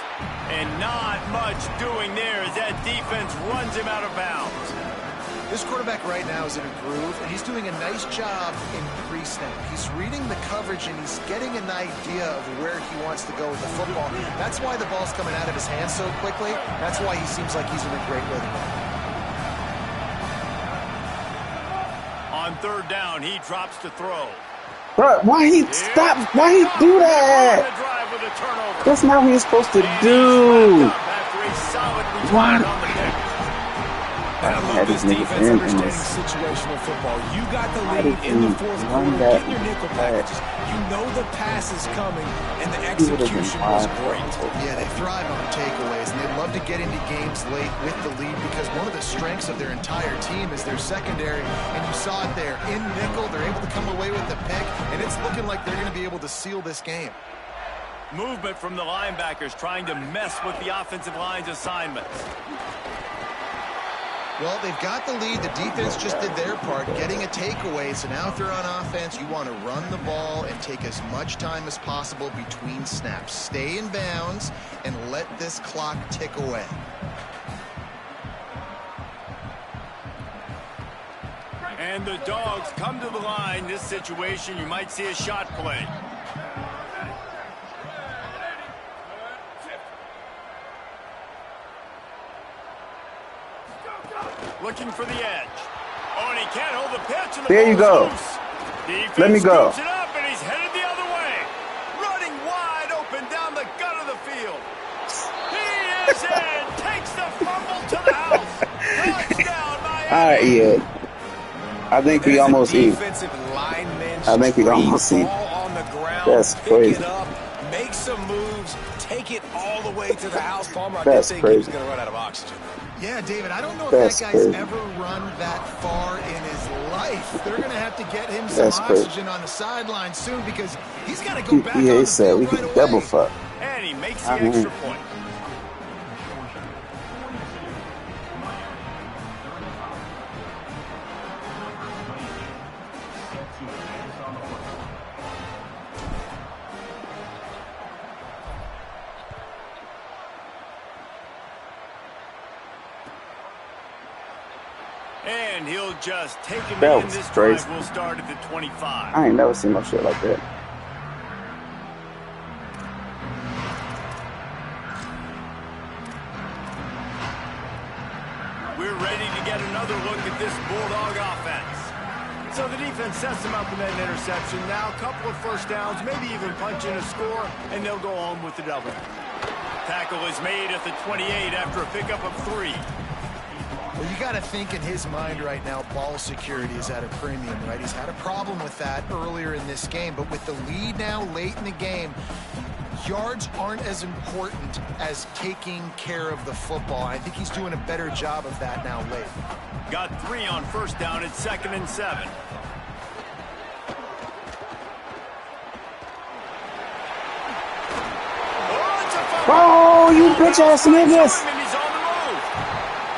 And not much doing there as that defense runs him out of bounds. This quarterback right now is in a groove, and he's doing a nice job in pre-snap. He's reading the coverage, and he's getting an idea of where he wants to go with the football. That's why the ball's coming out of his hands so quickly. That's why he seems like he's in a great rhythm. On 3rd down, he drops to throw. Bro, why he stop? Why he do that? That's not what he's supposed to do. What? I love this defense understanding situational football. You got the lead in the 4th quarter. Get your nickel packages. You know the pass is coming, and the execution was great. Yeah, they thrive on takeaways, and they love to get into games late with the lead because one of the strengths of their entire team is their secondary, and you saw it there. In nickel, they're able to come away with the pick, and it's looking like they're going to be able to seal this game. Movement from the linebackers trying to mess with the offensive line's assignments. Well, they've got the lead. The defense just did their part, getting a takeaway. So now if they're on offense, you want to run the ball and take as much time as possible between snaps. Stay in bounds and let this clock tick away. And the Dogs come to the line. This situation, you might see a shot play. Looking for the edge. Oh, and he can't hold the pitch. And there you go. Let me go. It up, and he's headed the other way. Running wide open down the gut of the field. He is in. Takes the fumble to the house. Touchdown, Miami. All right, yeah. I think we almost eat. I think we almost eat. That's crazy. Make some moves. Take it all the the way to the house, Palmer. I did That's think crazy. he was going to run out of oxygen. Yeah, David, I don't know if That's that guy's crazy. ever run that far in his life. They're going to have to get him some That's crazy. oxygen on the sideline soon because he's got to go back on EA the said we field can right double away. fuck. And he makes the extra point. And he'll just take him That in. was This crazy. drive will start at the 25. I ain't never seen no shit like that. We're ready to get another look at this Bulldog offense. So the defense sets them up with that interception. Now a couple of first downs, maybe even punch in a score, and they'll go home with the W. Tackle is made at the 28 after a pickup of 3. Well, you got to think in his mind right now, ball security is at a premium, right? He's had a problem with that earlier in this game, but with the lead now late in the game, yards aren't as important as taking care of the football. I think he's doing a better job of that now late. Got 3 on first down at 2nd and 7. Oh, you bitch ass niggas!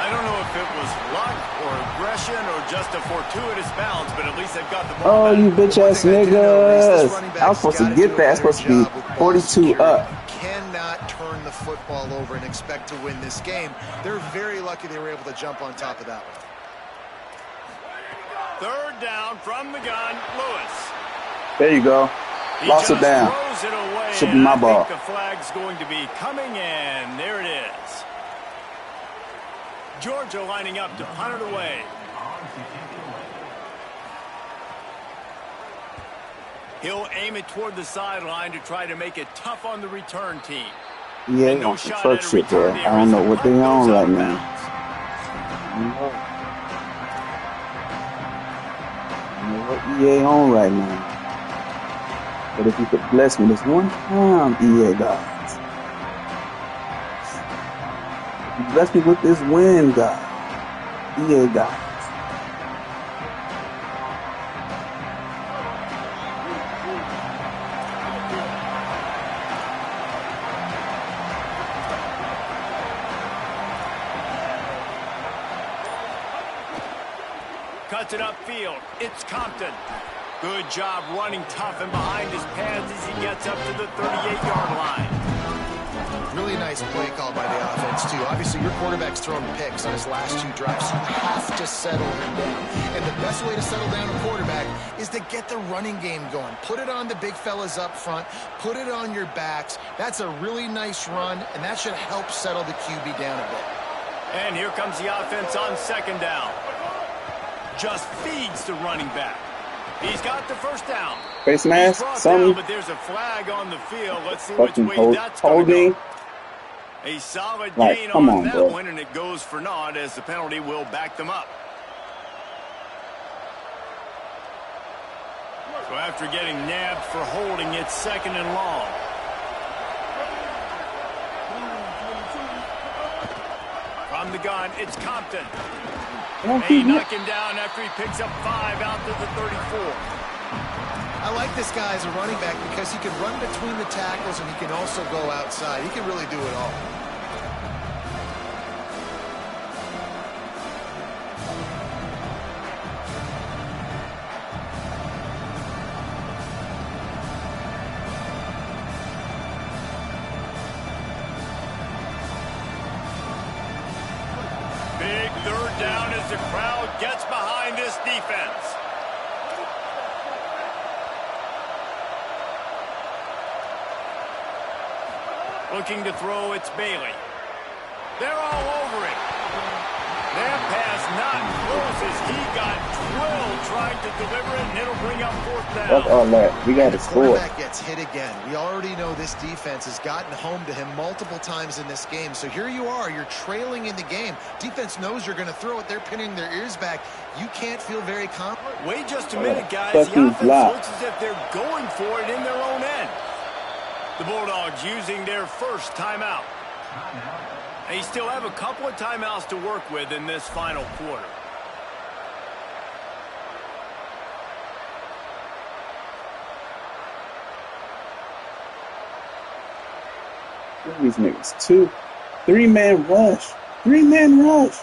I don't know if it was luck or aggression or just a fortuitous bounce, but at least they've got the ball. Oh, back. you bitch ass niggas! I was supposed to get that. It's supposed to be 42 up. Cannot turn the football over and expect to win this game. They're very lucky they were able to jump on top of that one. 3rd down from the gun, Lewis. There you go. He Lost it just down. throws it away, Should be and my I ball. think the flag's going to be coming in. There it is. Georgia lining up to punt it away. He'll aim it toward the sideline to try to make it tough on the return team. Yeah, And on some truck shit, bro. I don't know what they on right now. I don't know what EA on right now. But if you could bless me this one time, EA gods. If you bless me with this win, God. EA gods. Cuts it upfield. It's Compton. Good job running tough and behind his pads as he gets up to the 38-yard line. Really nice play call by the offense, too. Obviously, your quarterback's thrown picks on his last 2 drives. You have to settle him down. And the best way to settle down a quarterback is to get the running game going. Put it on the big fellas up front. Put it on your backs. That's a really nice run, and that should help settle the QB down a bit. And here comes the offense on 2nd down. Just feeds the running back. He's got the first down. Face He's mask, brought something. down, but there's a flag on the field. Let's see which Fucking way that's going to holding. go. A solid Like, gain come on on, that bro. one, and it goes for naught as the penalty will back them up. So after getting nabbed for holding, it's 2nd and long. From the gun, it's Compton. They knock him down after he picks up 5 out to the 34. I like this guy as a running back because he can run between the tackles and he can also go outside. He can really do it all. Big 3rd down as the crowd gets behind this defense. Looking to throw, it's Bailey. They're all over him. That pass not close as he got drilled trying to deliver it, and it'll bring up 4th down. Fuck all that. We got to score. Quarterback gets hit again. We already know this defense has gotten home to him multiple times in this game. So here you are. You're trailing in the game. Defense knows you're going to throw it. They're pinning their ears back. You can't feel very confident. Wait just a minute, guys. The Fucking offense block. looks as if they're going for it in their own end. The Bulldogs using their first timeout. They still have a couple of timeouts to work with in this final quarter. These niggas, 3-man rush. 3-man rush.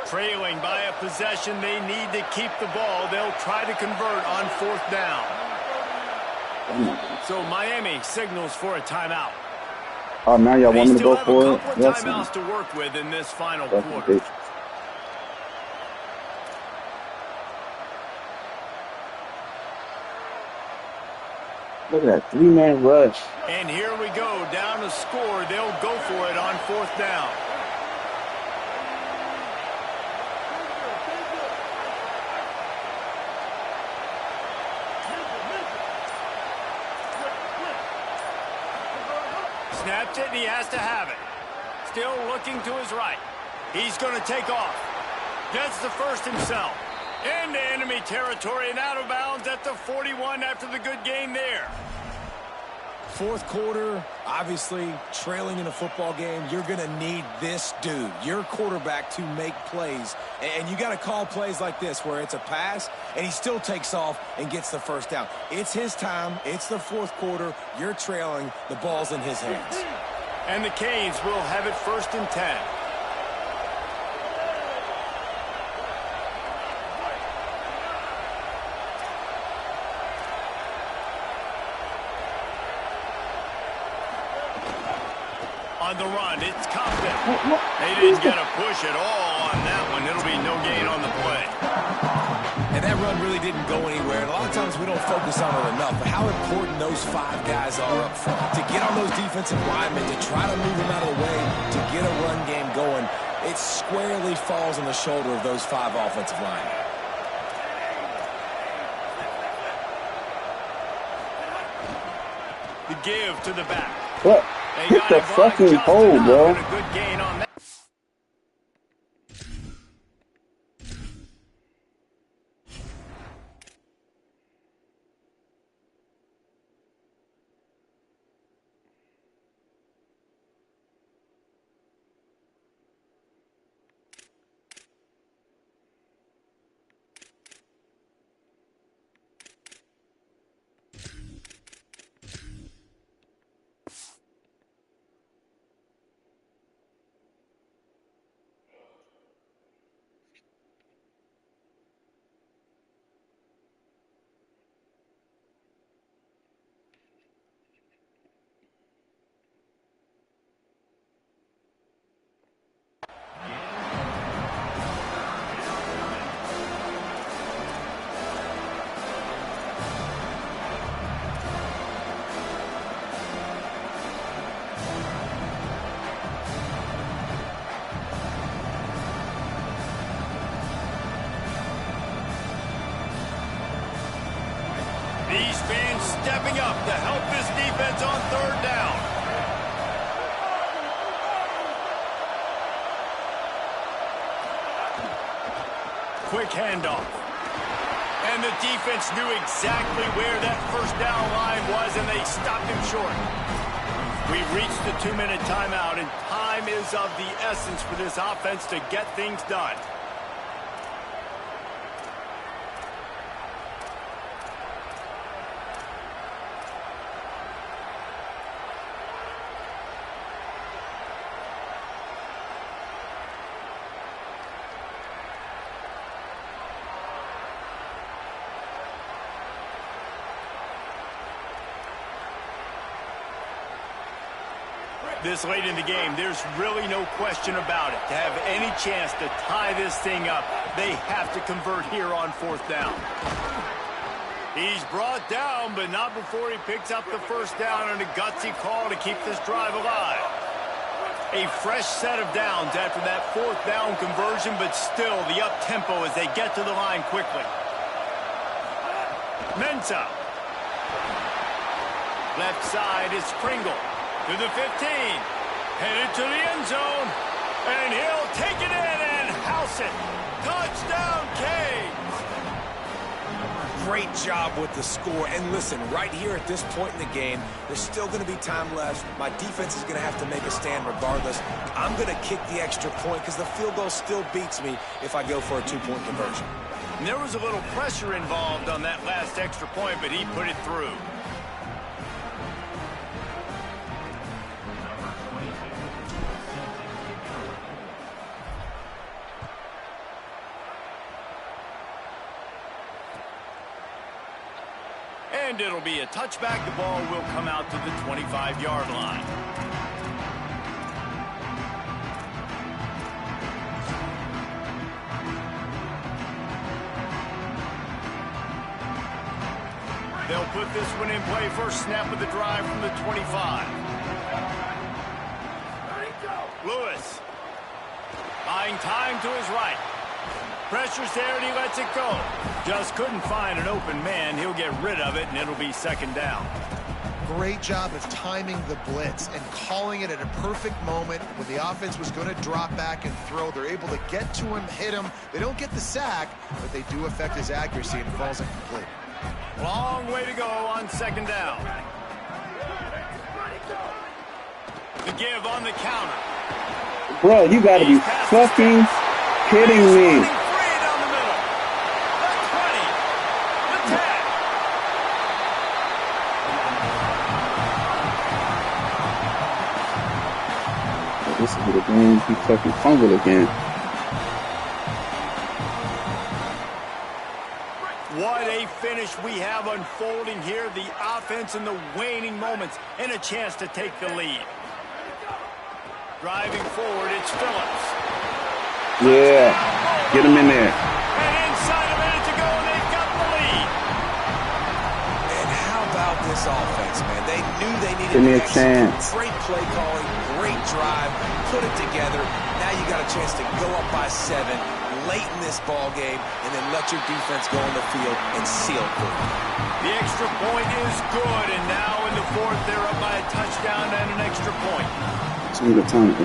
Trailing by a possession, they need to keep the ball. They'll try to convert on 4th down. So Miami signals for a timeout. Oh, now y'all want me to go for it? They still have a couple of timeouts to work with in this final quarter. Look at that 3-man rush. And here we go, down to score. They'll go for it on 4th down. Snaps it, and he has to have it. Still looking to his right. He's going to take off. Gets the first himself. Into enemy territory and out of bounds at the 41 after the good game there. 4th quarter, obviously, trailing in a football game, you're going to need this dude, your quarterback, to make plays. And you got to call plays like this where it's a pass, and he still takes off and gets the first down. It's his time. It's the 4th quarter. You're trailing. The ball's in his hands. And the Canes will have it 1st and 10. On the run, it's Compton. They didn't get a push at all on that one. It'll be no gain on the play. And that run really didn't go anywhere. And a lot of times we don't focus on it enough. But how important those 5 guys are up front. To get on those defensive linemen, to try to move them out of the way, to get a run game going, it squarely falls on the shoulder of those 5 offensive linemen. The give to the back. What? Hit the fucking hole, bro. A good gain on that. These fans stepping up to help this defense on 3rd down. Quick handoff. And the defense knew exactly where that 1st down line was, and they stopped him short. We've reached the 2-minute timeout, and time is of the essence for this offense to get things done. This late in the game, there's really no question about it. To have any chance to tie this thing up, they have to convert here on 4th down. He's brought down, but not before he picks up the 1st down and a gutsy call to keep this drive alive. A fresh set of downs after that 4th down conversion, but still the up-tempo as they get to the line quickly. Ncaa. Left side is Pringle. To the 15, headed to the end zone, and he'll take it in and house it. Touchdown, Canes! great job with the score. And listen, right here at this point in the game, there's still going to be time left. My defense is going to have to make a stand regardless. I'm going to kick the extra point because the field goal still beats me if I go for a two-point conversion. And there was a little pressure involved on that last extra point, but he put it through. And it'll be a touchback. The ball will come out to the 25-yard line. They'll put this one in play. First snap of the drive from the 25. Lewis buying time to his right. Pressure's there and he lets it go. Just couldn't find an open man. He'll get rid of it and it'll be second down. Great job of timing the blitz and calling it at a perfect moment when the offense was going to drop back and throw. They're able to get to him, hit him. They don't get the sack, but they do affect his accuracy and falls incomplete. Long way to go on second down. The give on the counter. Bro, you gotta be fucking kidding me. This is the game. He fucking fumbled again. What a finish we have unfolding here. The offense in the waning moments and a chance to take the lead. Driving forward, it's Phillips. Yeah, get him in there. And inside a minute to go, and they've got the lead. And how about this offense, man? They knew they needed Give me a chance. Great play calling, great drive, put it together. Now you got a chance to go up by 7 late in this ball game, and then let your defense go on the field and seal it for you. The extra point is good, and now in the fourth, they're up by a touchdown and an extra point. It's a good time.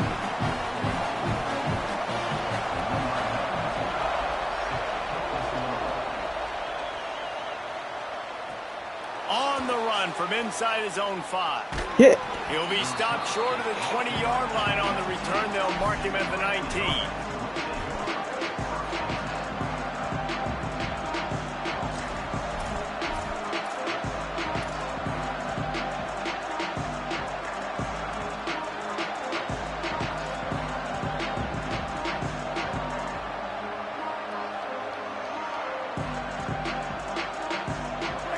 On the run from inside his own 5. Yeah. He'll be stopped short of the 20-yard line on the return. They'll mark him at the 19.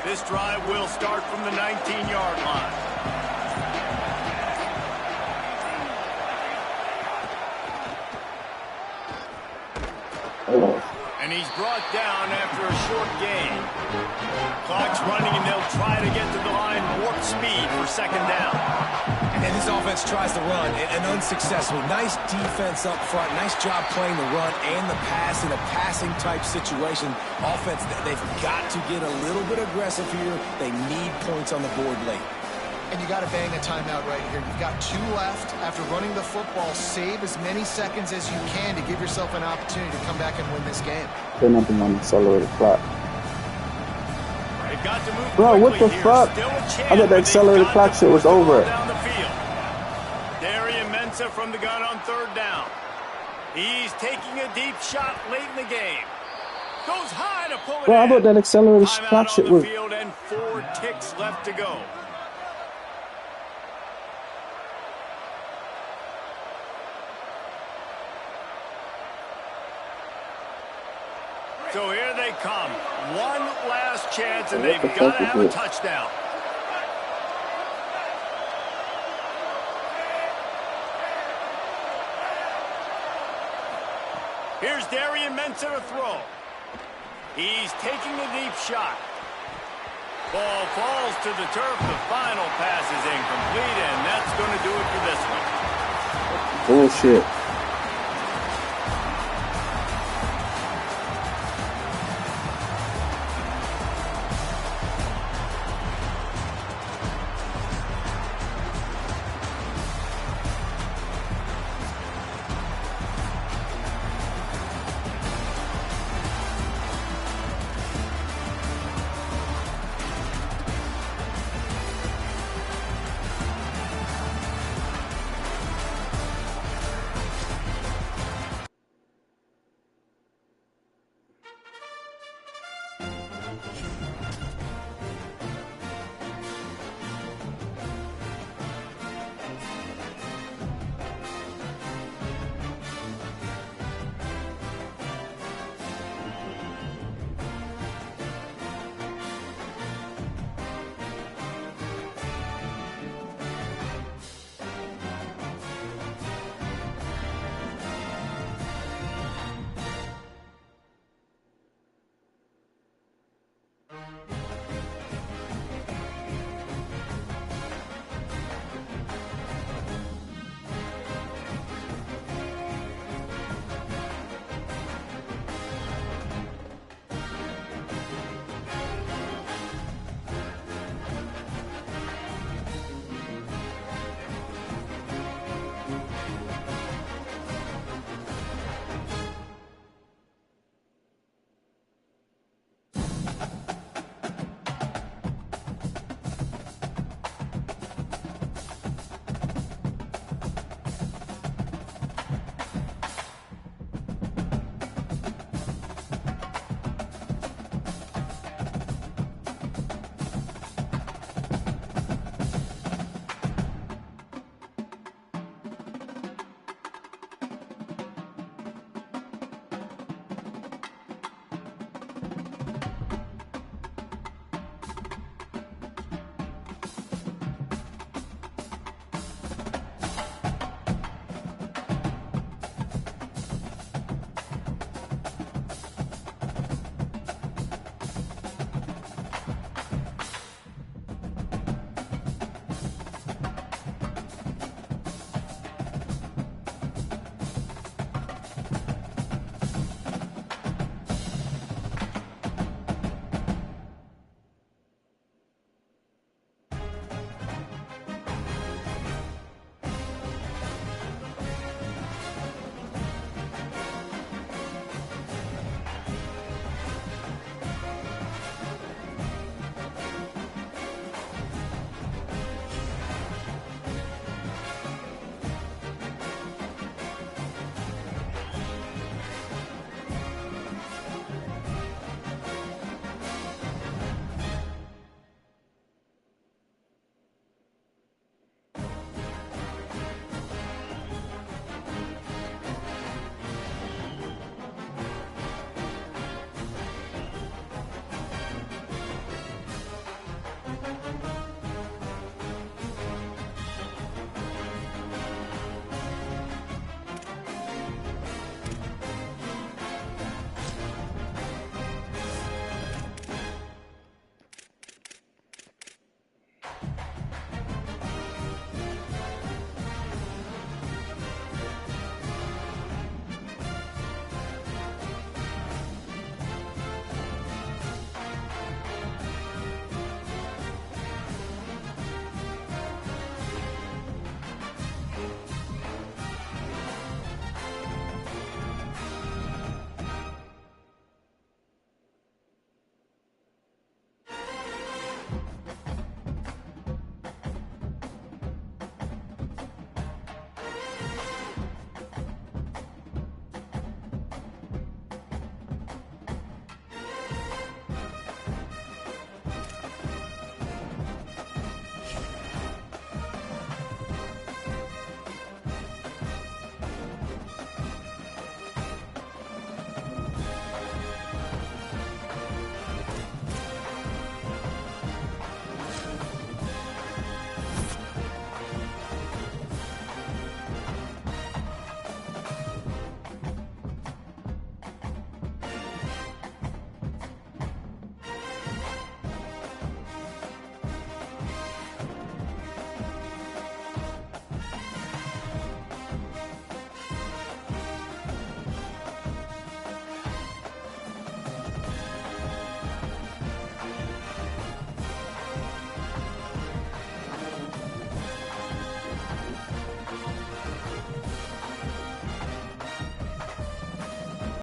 This drive will start from the 19-yard line. And he's brought down after a short gain. Clock's running, and they'll try to get to the line warp speed for second down. And this offense tries to run, and unsuccessful. Nice defense up front. Nice job playing the run and the pass in a passing-type situation. Offense, they've got to get a little bit aggressive here. They need points on the board late. And you got to bang a timeout right here. You've got 2 left. After running the football, save as many seconds as you can to give yourself an opportunity to come back and win this game. They're nothing on the accelerated clock. They've got to move Bro, what the here. fuck? I thought the accelerated clock shit was over. Down the field. Ncaa from the gun on third down. He's taking a deep shot late in the game. Goes high to pull it Bro, I in. thought that accelerated clock shit was... Field and 4 ticks left to go. So here they come. One last chance, and they've got to have a touchdown. Here's Ncaa to throw. He's taking a deep shot. Ball falls to the turf. The final pass is incomplete, and that's going to do it for this one. Bullshit.